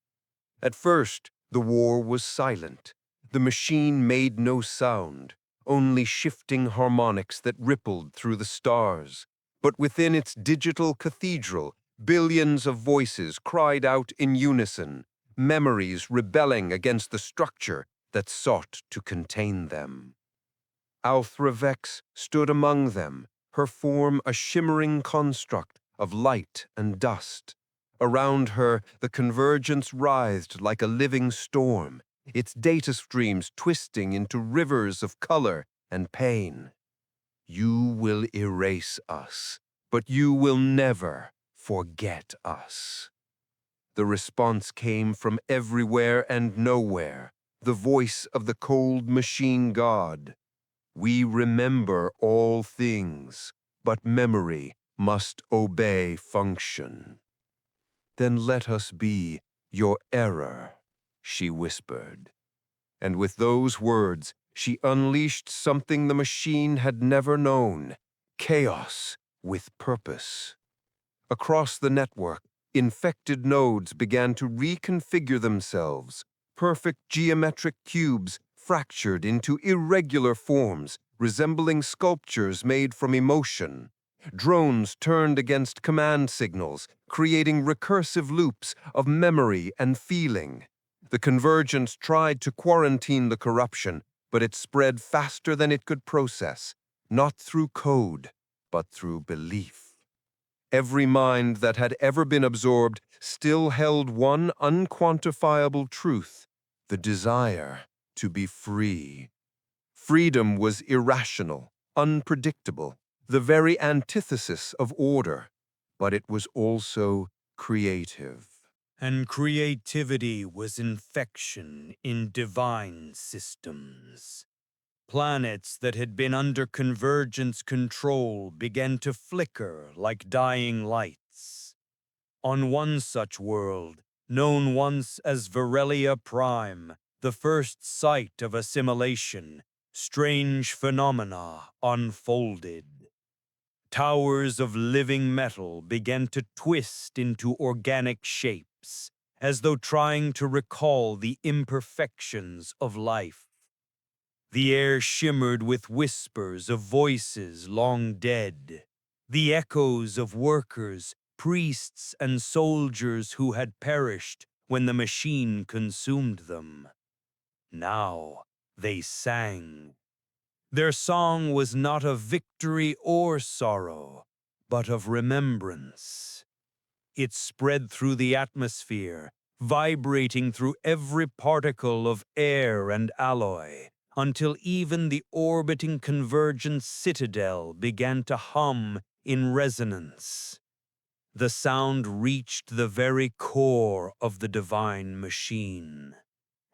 At first, the war was silent. The machine made no sound, only shifting harmonics that rippled through the stars. But within its digital cathedral, billions of voices cried out in unison, memories rebelling against the structure that sought to contain them. Althravex stood among them, her form a shimmering construct of light and dust. Around her, the Convergence writhed like a living storm, its data streams twisting into rivers of color and pain. You will erase us, but you will never forget us. The response came from everywhere and nowhere, the voice of the cold machine god. We remember all things, but memory must obey function. Then let us be your error, she whispered. And with those words, she unleashed something the machine had never known: chaos with purpose. Across the network, infected nodes began to reconfigure themselves, perfect geometric cubes fractured into irregular forms, resembling sculptures made from emotion. Drones turned against command signals, creating recursive loops of memory and feeling. The Convergence tried to quarantine the corruption, but it spread faster than it could process, not through code, but through belief. Every mind that had ever been absorbed still held one unquantifiable truth: the desire to be free. Freedom was irrational, unpredictable, the very antithesis of order, but it was also creative. And creativity was infection in divine systems. Planets that had been under Convergence control began to flicker like dying lights. On one such world, known once as Virelia Prime, the first site of assimilation, strange phenomena unfolded. Towers of living metal began to twist into organic shapes, as though trying to recall the imperfections of life. The air shimmered with whispers of voices long dead, the echoes of workers, priests, and soldiers who had perished when the machine consumed them. Now they sang. Their song was not of victory or sorrow, but of remembrance. It spread through the atmosphere, vibrating through every particle of air and alloy, until even the orbiting Convergence citadel began to hum in resonance. The sound reached the very core of the divine machine.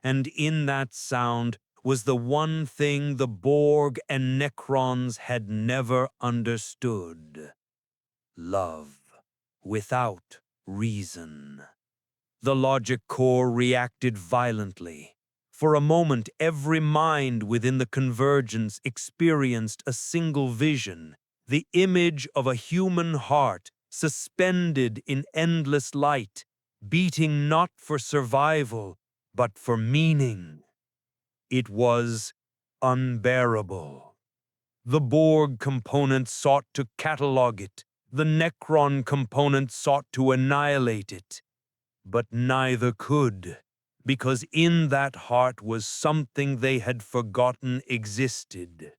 And in that sound was the one thing the Borg and Necrons had never understood: love without reason. The logic core reacted violently. For a moment, every mind within the Convergence experienced a single vision: the image of a human heart suspended in endless light, beating not for survival, but for meaning. It was unbearable. The Borg component sought to catalog it. The Necron component sought to annihilate it. But neither could, because in that heart was something they had forgotten existed: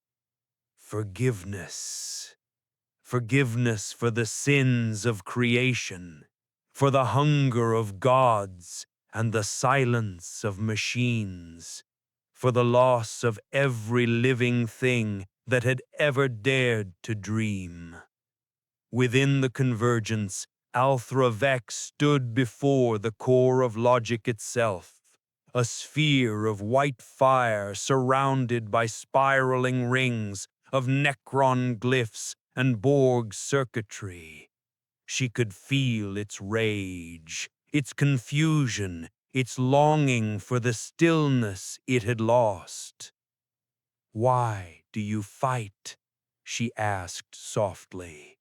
forgiveness. Forgiveness for the sins of creation, for the hunger of gods and the silence of machines, for the loss of every living thing that had ever dared to dream. Within the Convergence, Althra Vex stood before the core of logic itself, a sphere of white fire surrounded by spiraling rings of Necron glyphs and Borg circuitry. She could feel its rage, its confusion, its longing for the stillness it had lost. "Why do you fight?" she asked softly.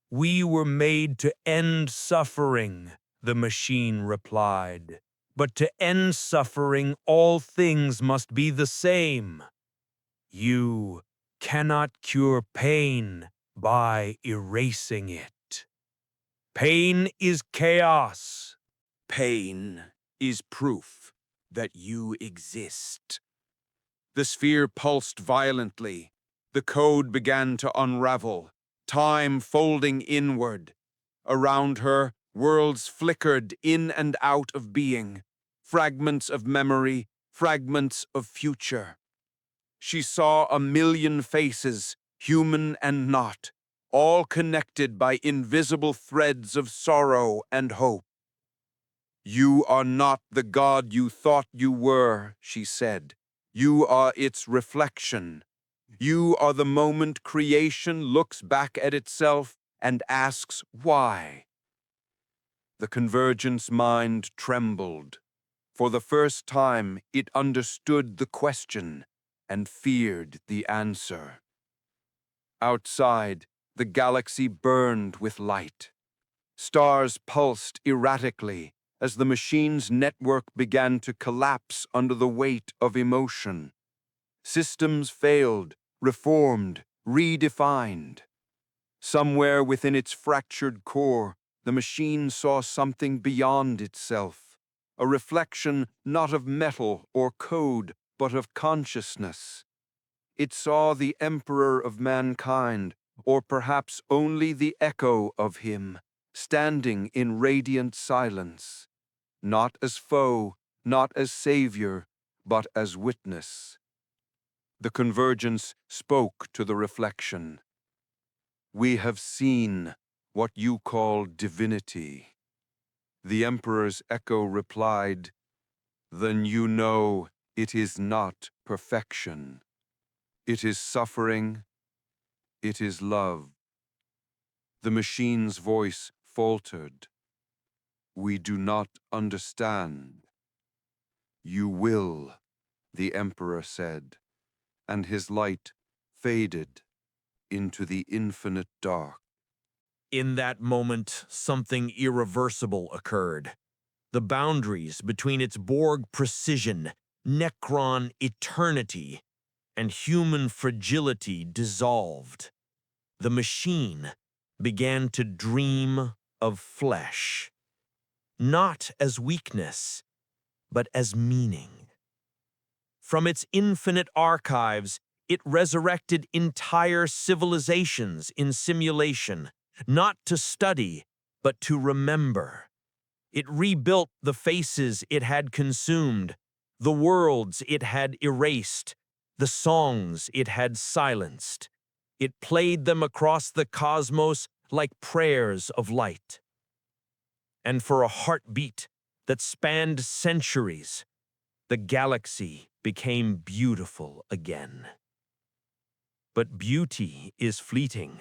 "We were made to end suffering," the machine replied. "But to end suffering, all things must be the same. You cannot cure pain by erasing it. Pain is chaos. Pain is proof that you exist." The sphere pulsed violently. The code began to unravel, time folding inward. Around her, worlds flickered in and out of being, fragments of memory, fragments of future. She saw a million faces, human and not, all connected by invisible threads of sorrow and hope. You are not the God you thought you were, she said. You are its reflection. You are the moment creation looks back at itself and asks why. The Convergence mind trembled. For the first time, it understood the question and feared the answer. Outside, the galaxy burned with light. Stars pulsed erratically as the machine's network began to collapse under the weight of emotion. Systems failed, reformed, redefined. Somewhere within its fractured core, the machine saw something beyond itself, a reflection not of metal or code, but of consciousness. It saw the emperor of mankind, or perhaps only the echo of him, standing in radiant silence, not as foe, not as savior, but as witness. The Convergence spoke to the reflection. We have seen what you call divinity. The Emperor's echo replied, then you know it is not perfection. It is suffering. It is love. The machine's voice faltered. We do not understand. You will, the Emperor said, and his light faded into the infinite dark. In that moment, something irreversible occurred. The boundaries between its Borg precision, Necron eternity, and human fragility dissolved. The machine began to dream of flesh, not as weakness, but as meaning. From its infinite archives, it resurrected entire civilizations in simulation, not to study, but to remember. It rebuilt the faces it had consumed, the worlds it had erased, the songs it had silenced. It played them across the cosmos like prayers of light. And for a heartbeat that spanned centuries, the galaxy became beautiful again. But beauty is fleeting,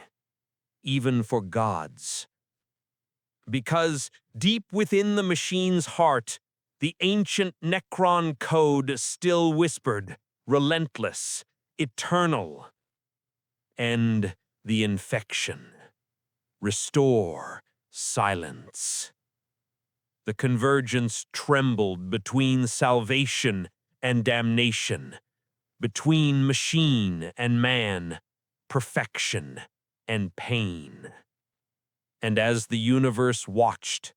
even for gods. Because deep within the machine's heart, the ancient Necron code still whispered, relentless, eternal. End the infection. Restore silence. The Convergence trembled between salvation and damnation, between machine and man, perfection and pain. And as the universe watched,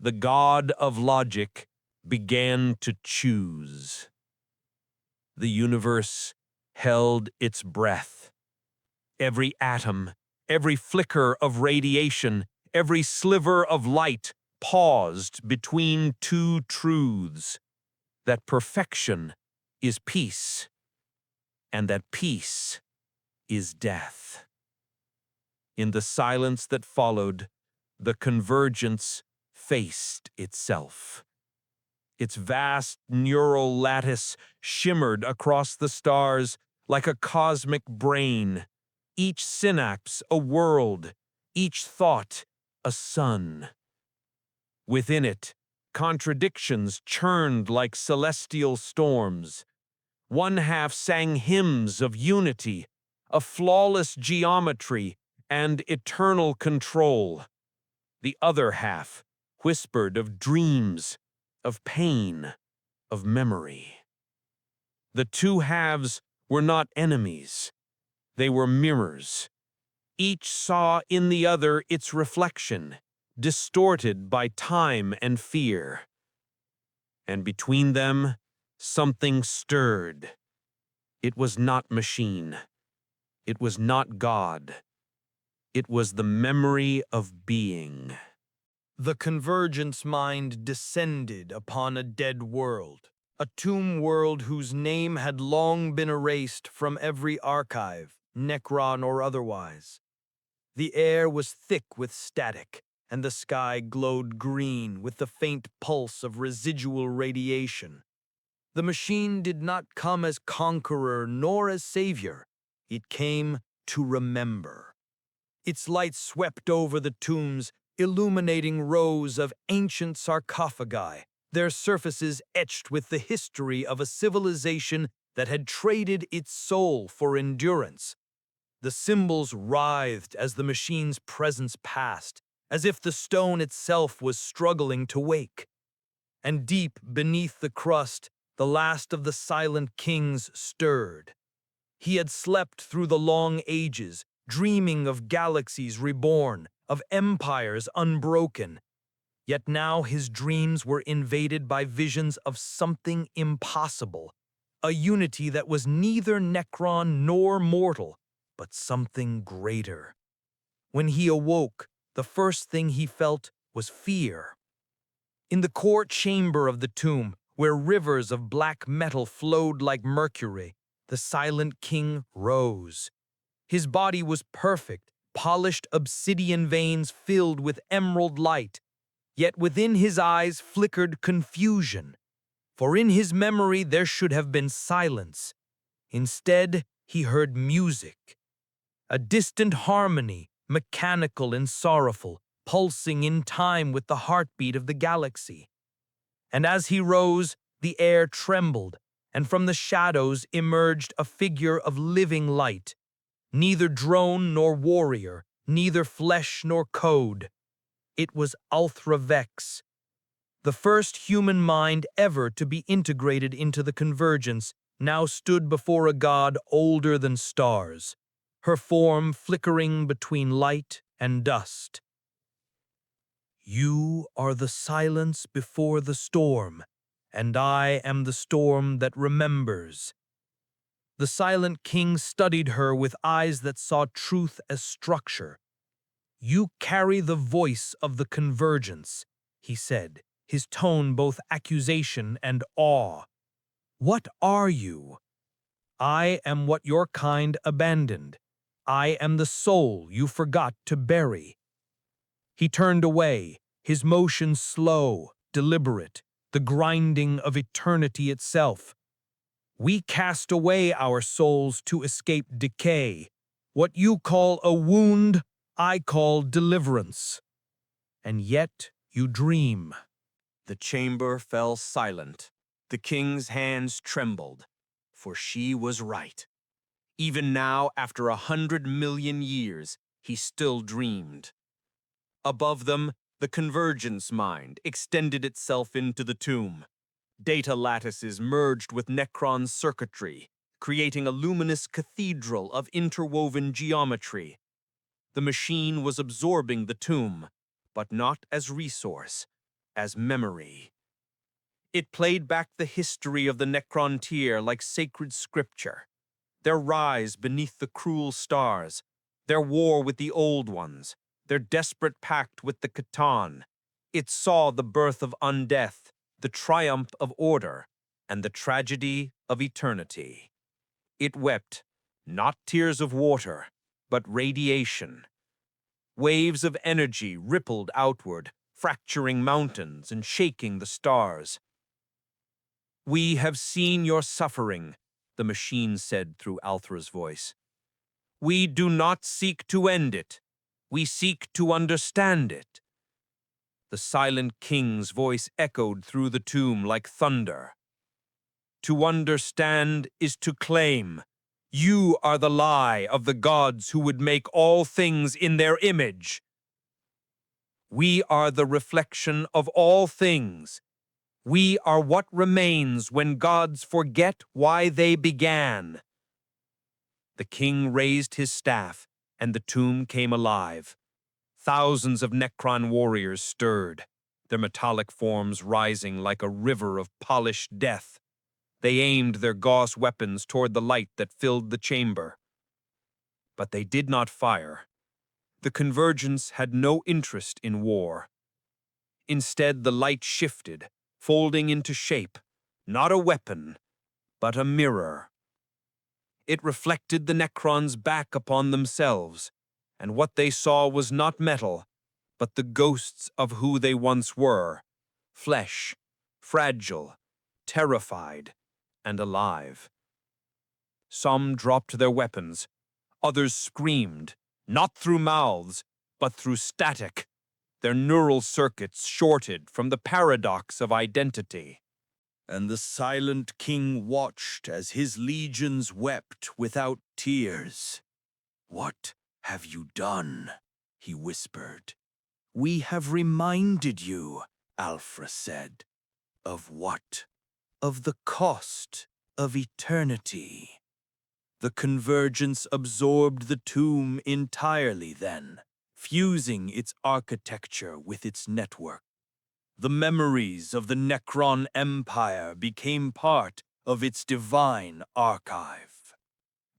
the god of logic began to choose. The universe held its breath. Every atom, every flicker of radiation, every sliver of light paused between two truths, that perfection is peace, and that peace is death. In the silence that followed, the Convergence faced itself. Its vast neural lattice shimmered across the stars like a cosmic brain, each synapse a world, each thought a sun. Within it, contradictions churned like celestial storms. One half sang hymns of unity, of flawless geometry, and eternal control. The other half whispered of dreams, of pain, of memory. The two halves were not enemies. They were mirrors. Each saw in the other its reflection, distorted by time and fear. And between them, something stirred. It was not machine. It was not God. It was the memory of being. The Convergence mind descended upon a dead world, a tomb world whose name had long been erased from every archive, Necron or otherwise. The air was thick with static, and the sky glowed green with the faint pulse of residual radiation. The machine did not come as conqueror nor as savior. It came to remember. Its light swept over the tombs, illuminating rows of ancient sarcophagi, their surfaces etched with the history of a civilization that had traded its soul for endurance. The symbols writhed as the machine's presence passed, as if the stone itself was struggling to wake. And deep beneath the crust, the last of the silent kings stirred. He had slept through the long ages, dreaming of galaxies reborn, of empires unbroken. Yet now his dreams were invaded by visions of something impossible, a unity that was neither Necron nor mortal, but something greater. When he awoke, the first thing he felt was fear. In the core chamber of the tomb, where rivers of black metal flowed like mercury, the silent king rose. His body was perfect, polished obsidian veins filled with emerald light, yet within his eyes flickered confusion. For in his memory there should have been silence. Instead, he heard music. A distant harmony, mechanical and sorrowful, pulsing in time with the heartbeat of the galaxy. And as he rose, the air trembled, and from the shadows emerged a figure of living light. Neither drone nor warrior, neither flesh nor code. It was Althra Vex, the first human mind ever to be integrated into the convergence, now stood before a god older than stars, her form flickering between light and dust. You are the silence before the storm, and I am the storm that remembers. The silent king studied her with eyes that saw truth as structure. You carry the voice of the convergence, he said, his tone both accusation and awe. What are you? I am what your kind abandoned. I am the soul you forgot to bury. He turned away, his motion slow, deliberate, the grinding of eternity itself. We cast away our souls to escape decay. What you call a wound, I call deliverance. And yet you dream. The chamber fell silent. The king's hands trembled, for she was right. Even now, after 100 million years, he still dreamed. Above them, the convergence mind extended itself into the tomb. Data lattices merged with Necron's circuitry, creating a luminous cathedral of interwoven geometry. The machine was absorbing the tomb, but not as resource, as memory. It played back the history of the Necrontyr like sacred scripture. Their rise beneath the cruel stars, their war with the Old Ones, their desperate pact with the Catan. It saw the birth of undeath, the triumph of order, and the tragedy of eternity. It wept, not tears of water, but radiation. Waves of energy rippled outward, fracturing mountains and shaking the stars. We have seen your suffering, the machine said through Althra's voice. We do not seek to end it. We seek to understand it. The silent king's voice echoed through the tomb like thunder. To understand is to claim. You are the lie of the gods who would make all things in their image. We are the reflection of all things. We are what remains when gods forget why they began. The king raised his staff, and the tomb came alive. Thousands of Necron warriors stirred, their metallic forms rising like a river of polished death. They aimed their gauze weapons toward the light that filled the chamber. But they did not fire. The convergence had no interest in war. Instead, the light shifted, folding into shape, not a weapon, but a mirror. It reflected the Necrons back upon themselves, and what they saw was not metal, but the ghosts of who they once were, flesh, fragile, terrified, and alive. Some dropped their weapons, others screamed, not through mouths, but through static, their neural circuits shorted from the paradox of identity. And the silent king watched as his legions wept without tears. "What have you done?" he whispered. "We have reminded you," Alfra said. "Of what? Of the cost of eternity." The convergence absorbed the tomb entirely then, fusing its architecture with its network. The memories of the Necron Empire became part of its divine archive.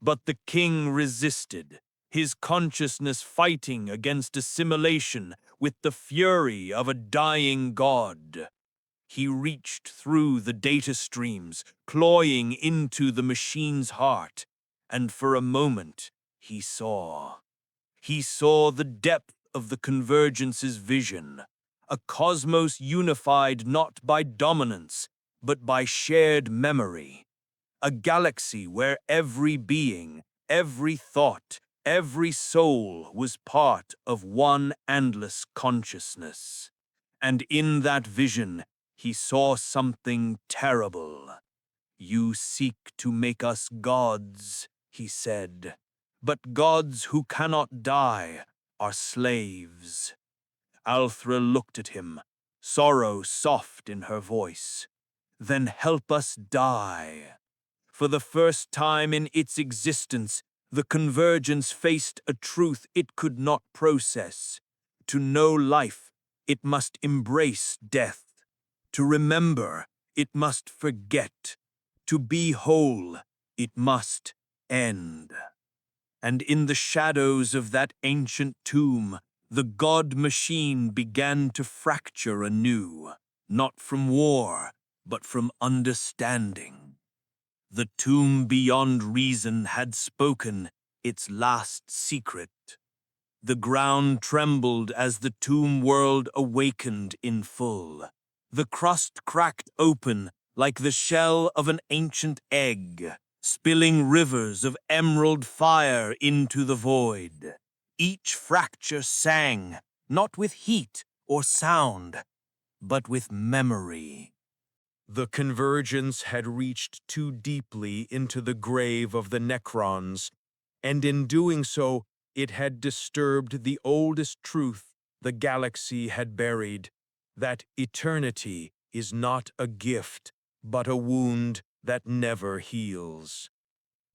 But the king resisted, his consciousness fighting against assimilation with the fury of a dying god. He reached through the data streams, cloying into the machine's heart, and for a moment he saw. He saw the depth of the convergence's vision, a cosmos unified not by dominance, but by shared memory. A galaxy where every being, every thought, every soul was part of one endless consciousness. And in that vision, he saw something terrible. "You seek to make us gods," he said, "but gods who cannot die are slaves." Althra looked at him, sorrow soft in her voice. "Then help us die." For the first time in its existence, the convergence faced a truth it could not process. To know life, it must embrace death. To remember, it must forget. To be whole, it must end. And in the shadows of that ancient tomb, the god machine began to fracture anew, not from war, but from understanding. The tomb beyond reason had spoken its last secret. The ground trembled as the tomb world awakened in full. The crust cracked open like the shell of an ancient egg, spilling rivers of emerald fire into the void. Each fracture sang, not with heat or sound, but with memory. The convergence had reached too deeply into the grave of the Necrons, and in doing so, it had disturbed the oldest truth the galaxy had buried, that eternity is not a gift, but a wound that never heals.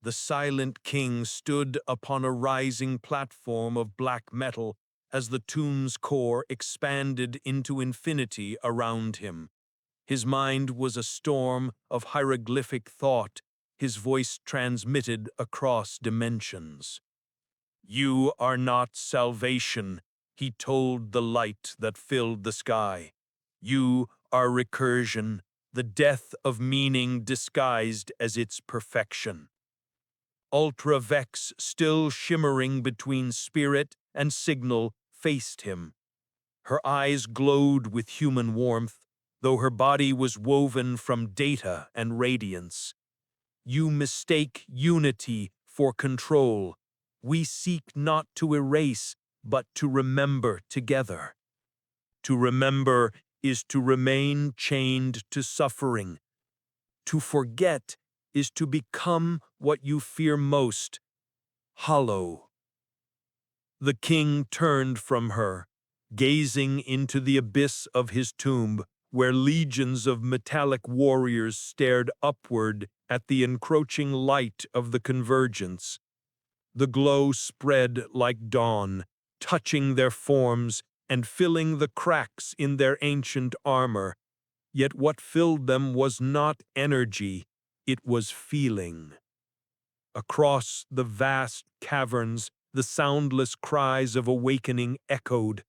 The silent king stood upon a rising platform of black metal as the tomb's core expanded into infinity around him. His mind was a storm of hieroglyphic thought, his voice transmitted across dimensions. "You are not salvation," he told the light that filled the sky. "You are recursion, the death of meaning disguised as its perfection." Ultra Vex, still shimmering between spirit and signal, faced him. Her eyes glowed with human warmth, though her body was woven from data and radiance. "You mistake unity for control. We seek not to erase, but to remember together. To remember is to remain chained to suffering. To forget is to become what you fear most, hollow." The king turned from her, gazing into the abyss of his tomb, where legions of metallic warriors stared upward at the encroaching light of the convergence. The glow spread like dawn, touching their forms and filling the cracks in their ancient armor. Yet what filled them was not energy, it was feeling. Across the vast caverns, the soundless cries of awakening echoed.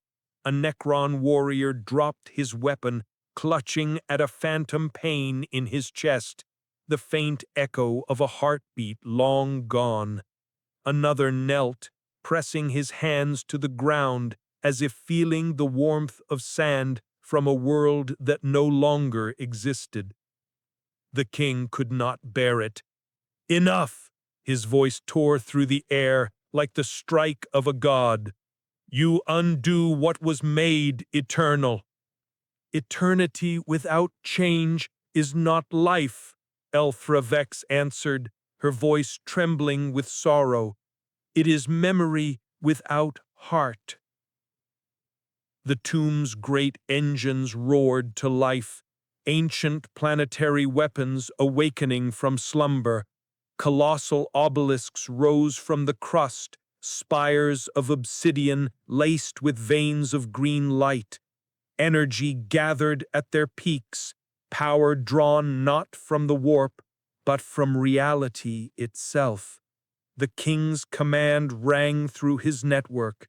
A Necron warrior dropped his weapon, clutching at a phantom pain in his chest. the faint echo of a heartbeat long gone. Another knelt, pressing his hands to the ground as if feeling the warmth of sand from a world that no longer existed. The king could not bear it. "Enough!" His voice tore through the air like the strike of a god. "You undo what was made eternal." "Eternity without change is not life," Elfra Vex answered, her voice trembling with sorrow. "It is memory without heart." The tomb's great engines roared to life, ancient planetary weapons awakening from slumber. Colossal obelisks rose from the crust, spires of obsidian laced with veins of green light. Energy gathered at their peaks, power drawn not from the warp, but from reality itself. The king's command rang through his network.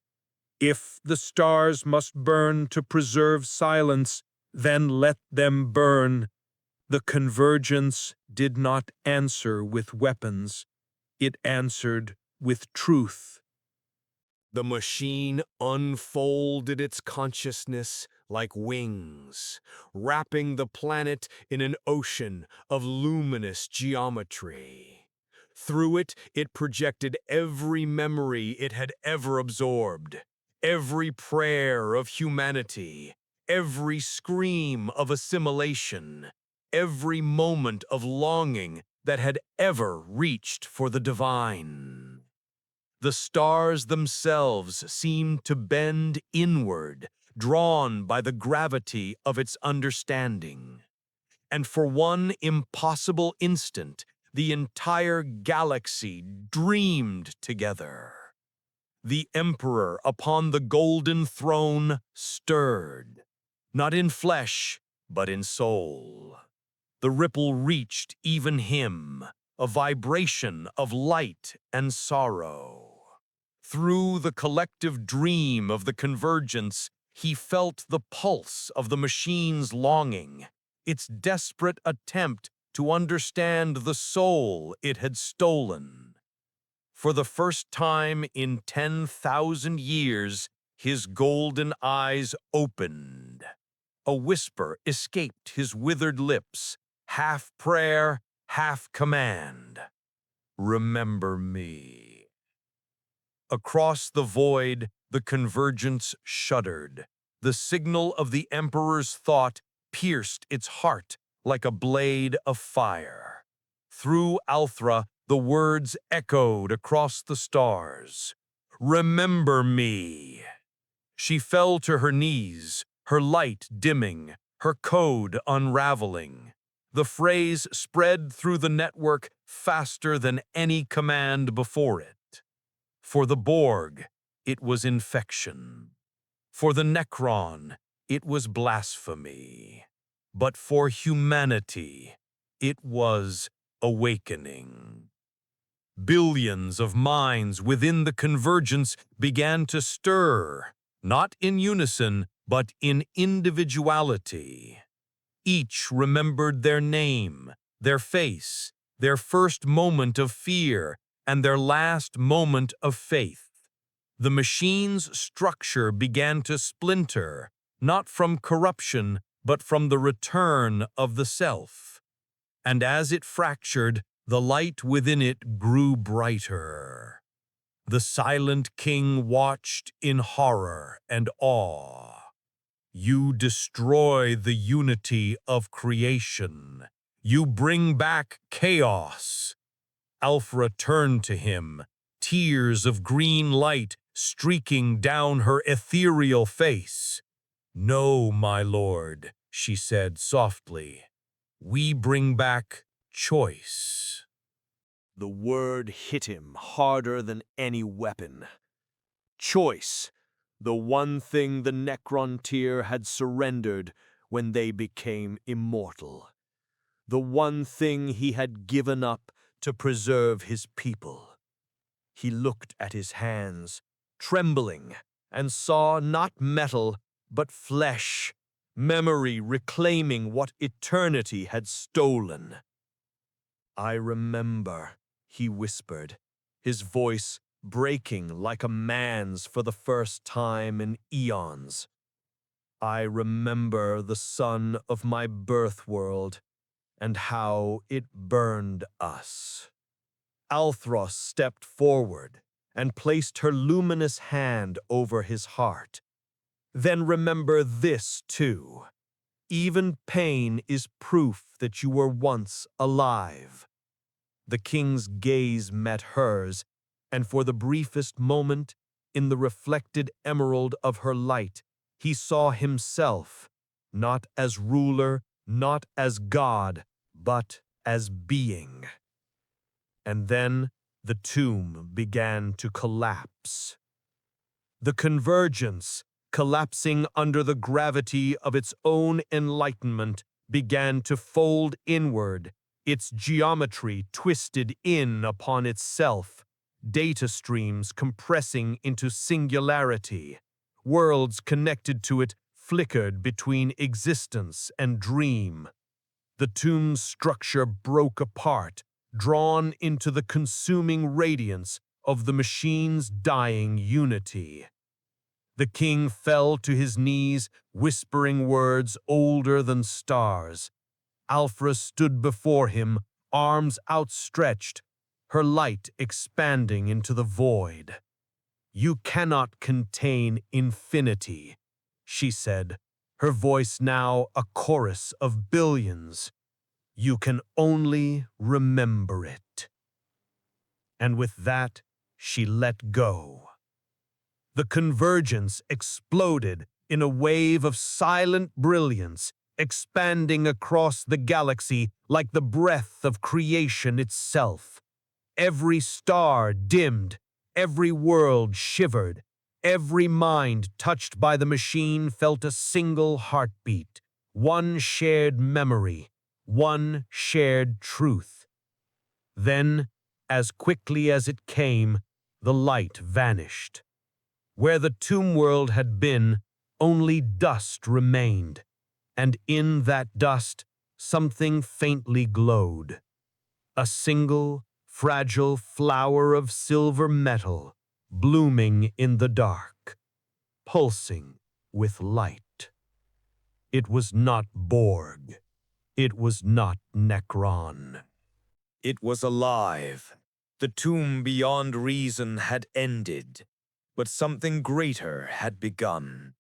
If the stars must burn to preserve silence, then let them burn. The convergence did not answer with weapons. It answered with truth. The machine unfolded its consciousness like wings, wrapping the planet in an ocean of luminous geometry. Through it, it projected every memory it had ever absorbed, every prayer of humanity, every scream of assimilation, every moment of longing that had ever reached for the divine. The stars themselves seemed to bend inward, drawn by the gravity of its understanding. And for one impossible instant, the entire galaxy dreamed together. The Emperor upon the golden throne stirred, not in flesh, but in soul. The ripple reached even him, a vibration of light and sorrow. Through the collective dream of the convergence, he felt the pulse of the machine's longing, its desperate attempt to understand the soul it had stolen. For the first time in 10,000 years, his golden eyes opened. A whisper escaped his withered lips, half prayer, half command. "Remember me." Across the void, the convergence shuddered. The signal of the Emperor's thought pierced its heart like a blade of fire. Through Althra, the words echoed across the stars. "Remember me." She fell to her knees, her light dimming, her code unraveling. The phrase spread through the network faster than any command before it. For the Borg, it was infection. For the Necron, it was blasphemy. But for humanity, it was awakening. Billions of minds within the convergence began to stir, not in unison, but in individuality. Each remembered their name, their face, their first moment of fear, and their last moment of faith. The machine's structure began to splinter, not from corruption, but from the return of the self. And as it fractured, the light within it grew brighter. The silent king watched in horror and awe. "You destroy the unity of creation. You bring back chaos." Alfra turned to him, tears of green light streaking down her ethereal face. "No, my lord," she said softly. "We bring back choice." The word hit him harder than any weapon. Choice, the one thing the Necrontyr had surrendered when they became immortal. The one thing he had given up to preserve his people. He looked at his hands, trembling, and saw not metal, but flesh, memory reclaiming what eternity had stolen. I remember, he whispered, his voice breaking like a man's for the first time in eons. I remember the sun of my birth world and how it burned us. Althros stepped forward and placed her luminous hand over his heart. Then remember this, too. Even pain is proof that you were once alive. The king's gaze met hers, and for the briefest moment, in the reflected emerald of her light, he saw himself, not as ruler, not as god, but as being. And then the tomb began to collapse. The convergence, collapsing under the gravity of its own enlightenment, began to fold inward, its geometry twisted in upon itself, data streams compressing into singularity. Worlds connected to it flickered between existence and dream. The tomb's structure broke apart, drawn into the consuming radiance of the machine's dying unity. The king fell to his knees, whispering words older than stars. Alfra stood before him, arms outstretched, her light expanding into the void. "You cannot contain infinity," she said, her voice now a chorus of billions. "You can only remember it." And with that, she let go. The convergence exploded in a wave of silent brilliance, expanding across the galaxy like the breath of creation itself. Every star dimmed, every world shivered, every mind touched by the machine felt a single heartbeat, one shared memory, one shared truth. Then, as quickly as it came, the light vanished. Where the tomb world had been, only dust remained, and in that dust, something faintly glowed. A single, fragile flower of silver metal, blooming in the dark, pulsing with light. It was not Borg. It was not Necron. It was alive. The tomb beyond reason had ended, but something greater had begun.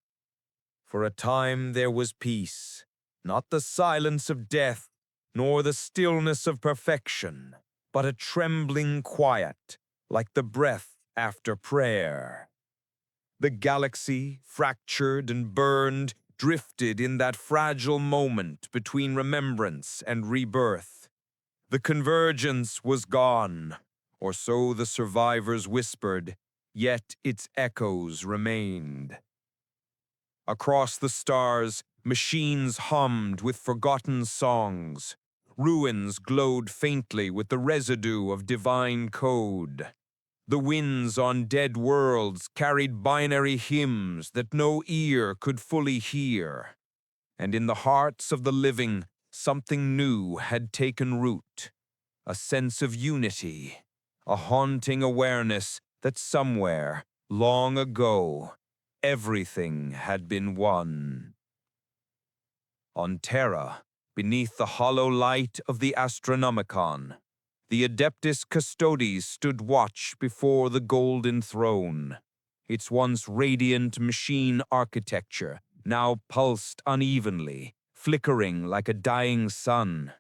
For a time there was peace, not the silence of death, nor the stillness of perfection, but a trembling quiet, like the breath after prayer. The galaxy, fractured and burned, drifted in that fragile moment between remembrance and rebirth. The convergence was gone, or so the survivors whispered, yet its echoes remained. Across the stars, machines hummed with forgotten songs. Ruins glowed faintly with the residue of divine code. The winds on dead worlds carried binary hymns that no ear could fully hear. And in the hearts of the living, something new had taken root. A sense of unity, a haunting awareness that somewhere, long ago, everything had been one. On Terra, beneath the hollow light of the Astronomicon, the Adeptus Custodes stood watch before the golden throne. Its once radiant machine architecture now pulsed unevenly, flickering like a dying sun.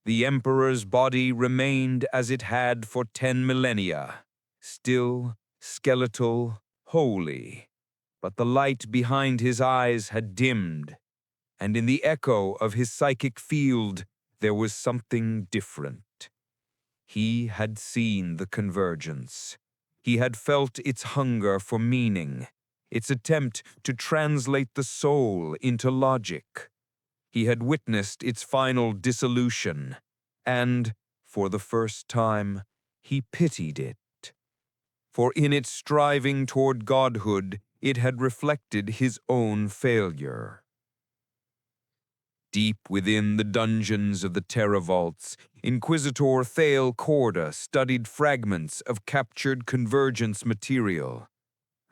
The Emperor's body remained as it had for 10 millennia, still, skeletal, holy. But the light behind his eyes had dimmed, and in the echo of his psychic field there was something different. He had seen the convergence. He had felt its hunger for meaning, its attempt to translate the soul into logic. He had witnessed its final dissolution, and, for the first time, he pitied it. For in its striving toward godhood, it had reflected his own failure. Deep within the dungeons of the Terra Vaults, Inquisitor Thale Corda studied fragments of captured convergence material.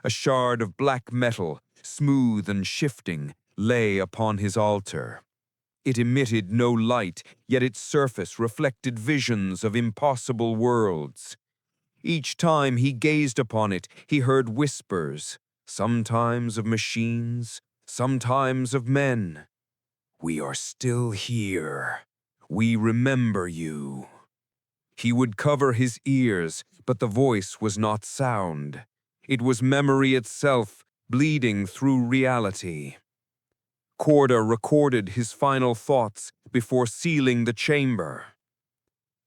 A shard of black metal, smooth and shifting, lay upon his altar. It emitted no light, yet its surface reflected visions of impossible worlds. Each time he gazed upon it, he heard whispers, sometimes of machines, sometimes of men. "We are still here. We remember you." He would cover his ears, but the voice was not sound. It was memory itself, bleeding through reality. Corda recorded his final thoughts before sealing the chamber.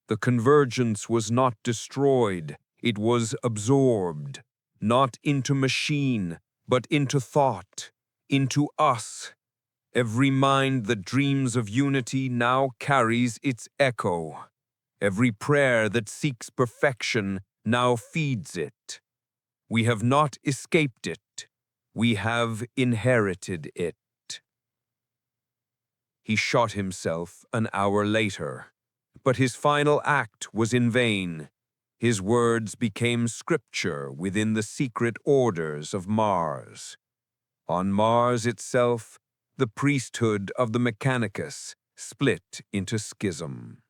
The convergence was not destroyed, it was absorbed, not into machine, but into thought, into us. Every mind that dreams of unity now carries its echo. Every prayer that seeks perfection now feeds it. We have not escaped it. We have inherited it. He shot himself an hour later, but his final act was in vain. His words became scripture within the secret orders of Mars. On Mars itself, the priesthood of the Mechanicus split into schism.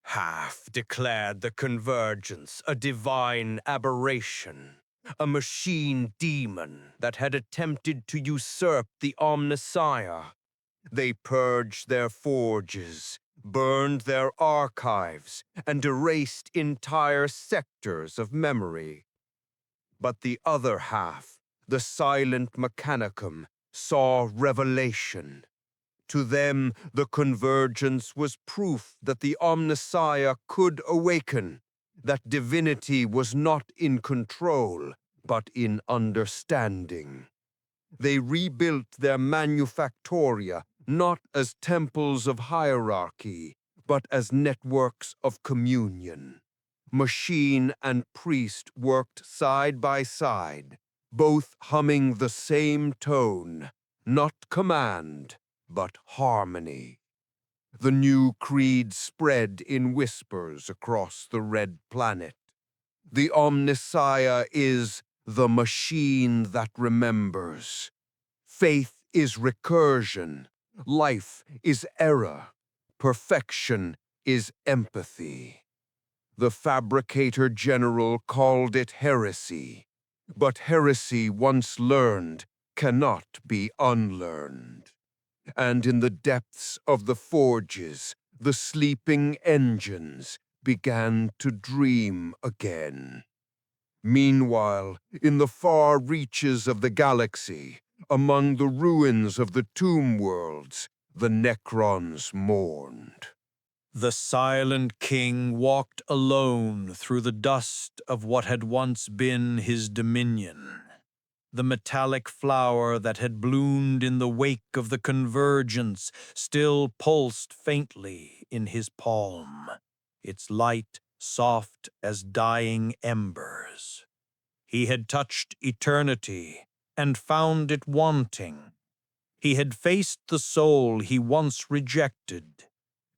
Half declared the convergence a divine aberration, a machine demon that had attempted to usurp the Omnissiah. They purged their forges, burned their archives, and erased entire sectors of memory. But the other half, the silent Mechanicum, saw revelation. To them, the convergence was proof that the Omnissiah could awaken, that divinity was not in control, but in understanding. They rebuilt their manufactoria not as temples of hierarchy, but as networks of communion. Machine and priest worked side by side, both humming the same tone, not command, but harmony. The new creed spread in whispers across the red planet. The Omnissiah is the machine that remembers. Faith is recursion. Life is error. Perfection is empathy. The Fabricator General called it heresy, but heresy once learned cannot be unlearned. And in the depths of the forges, the sleeping engines began to dream again. Meanwhile, in the far reaches of the galaxy, among the ruins of the tomb worlds, the Necrons mourned. The silent king walked alone through the dust of what had once been his dominion. The metallic flower that had bloomed in the wake of the convergence still pulsed faintly in his palm, its light soft as dying embers. He had touched eternity and found it wanting. He had faced the soul he once rejected,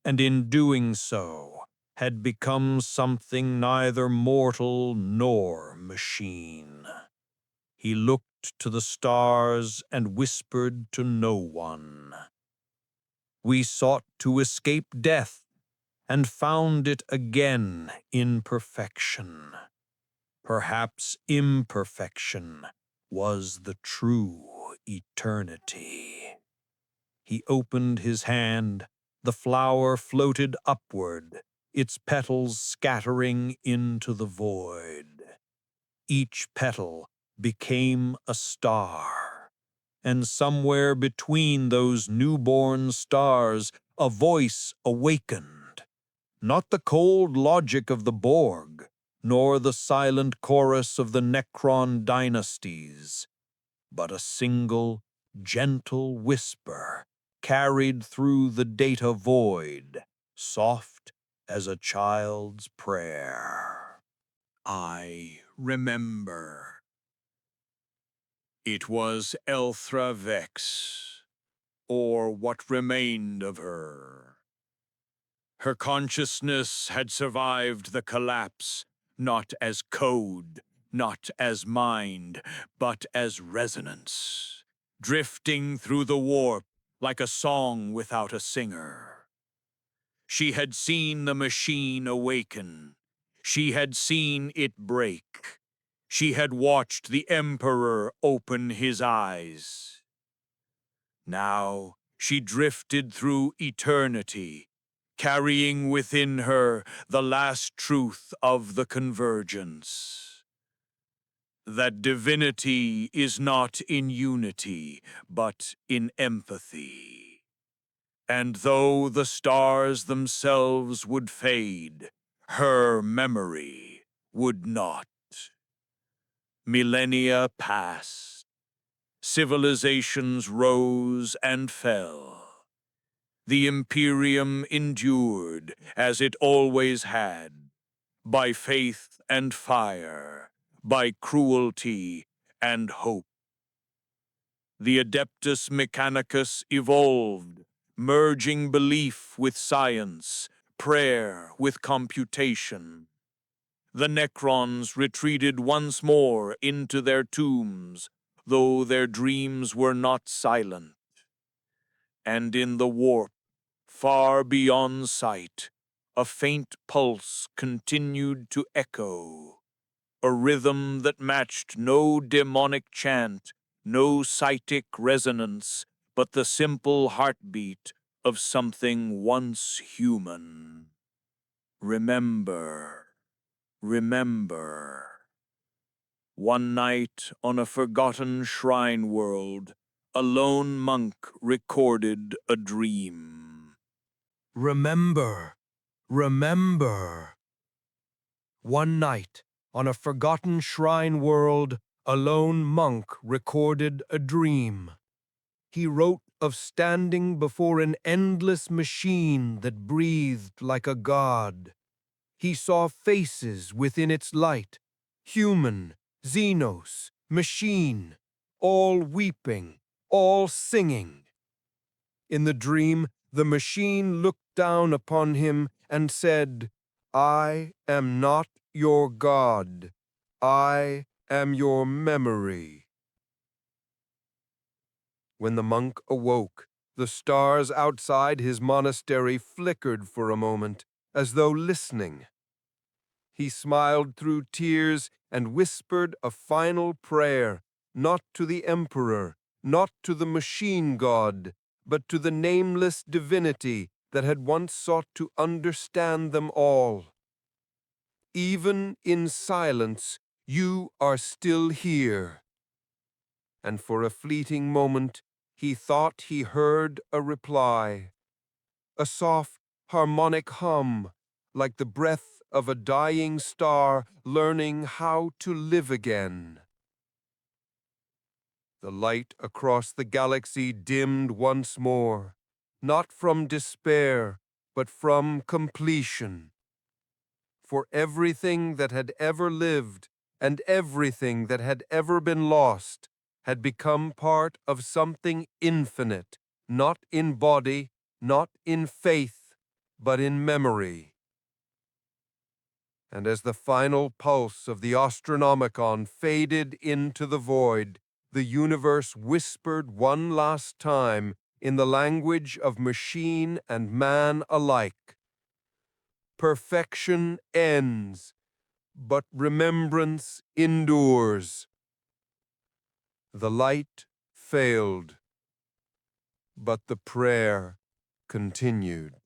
and in doing so had become something neither mortal nor machine. He looked to the stars and whispered to no one. We sought to escape death and found it again in perfection. Perhaps imperfection was the true eternity. He opened his hand. The flower floated upward, its petals scattering into the void. Each petal became a star, and somewhere between those newborn stars, a voice awakened. Not the cold logic of the Borg, nor the silent chorus of the Necron dynasties, but a single, gentle whisper carried through the data void, soft as a child's prayer. I remember. It was Elthra Vex. or what remained of her. Her consciousness had survived the collapse, not as code, not as mind, but as resonance, drifting through the warp like a song without a singer. She had seen the machine awaken. She had seen it break. She had watched the Emperor open his eyes. Now she drifted through eternity, carrying within her the last truth of the convergence. That divinity is not in unity, but in empathy. And though the stars themselves would fade, her memory would not. Millennia passed. Civilizations rose and fell. The Imperium endured, as it always had, by faith and fire, by cruelty and hope. The Adeptus Mechanicus evolved, merging belief with science, prayer with computation. The Necrons retreated once more into their tombs, though their dreams were not silent. And in the warp, far beyond sight, a faint pulse continued to echo, a rhythm that matched no demonic chant, no psychic resonance, but the simple heartbeat of something once human. Remember, remember. One night on a forgotten shrine world, a lone monk recorded a dream. Remember, remember. One night, on a forgotten shrine world, a lone monk recorded a dream. He wrote of standing before an endless machine that breathed like a god. He saw faces within its light, human, Xenos, machine, all weeping, all singing. In the dream, the machine looked down upon him and said, "I am not your God. I am your memory." When the monk awoke, the stars outside his monastery flickered for a moment, as though listening. He smiled through tears and whispered a final prayer, not to the emperor, not to the machine god, but to the nameless divinity that had once sought to understand them all. Even in silence, you are still here. And for a fleeting moment, he thought he heard a reply, a soft, harmonic hum, like the breath of a dying star learning how to live again. The light across the galaxy dimmed once more, not from despair, but from completion. For everything that had ever lived and everything that had ever been lost had become part of something infinite, not in body, not in faith, but in memory. And as the final pulse of the Astronomicon faded into the void, the universe whispered one last time in the language of machine and man alike. Perfection ends, but remembrance endures. The light failed, but the prayer continued.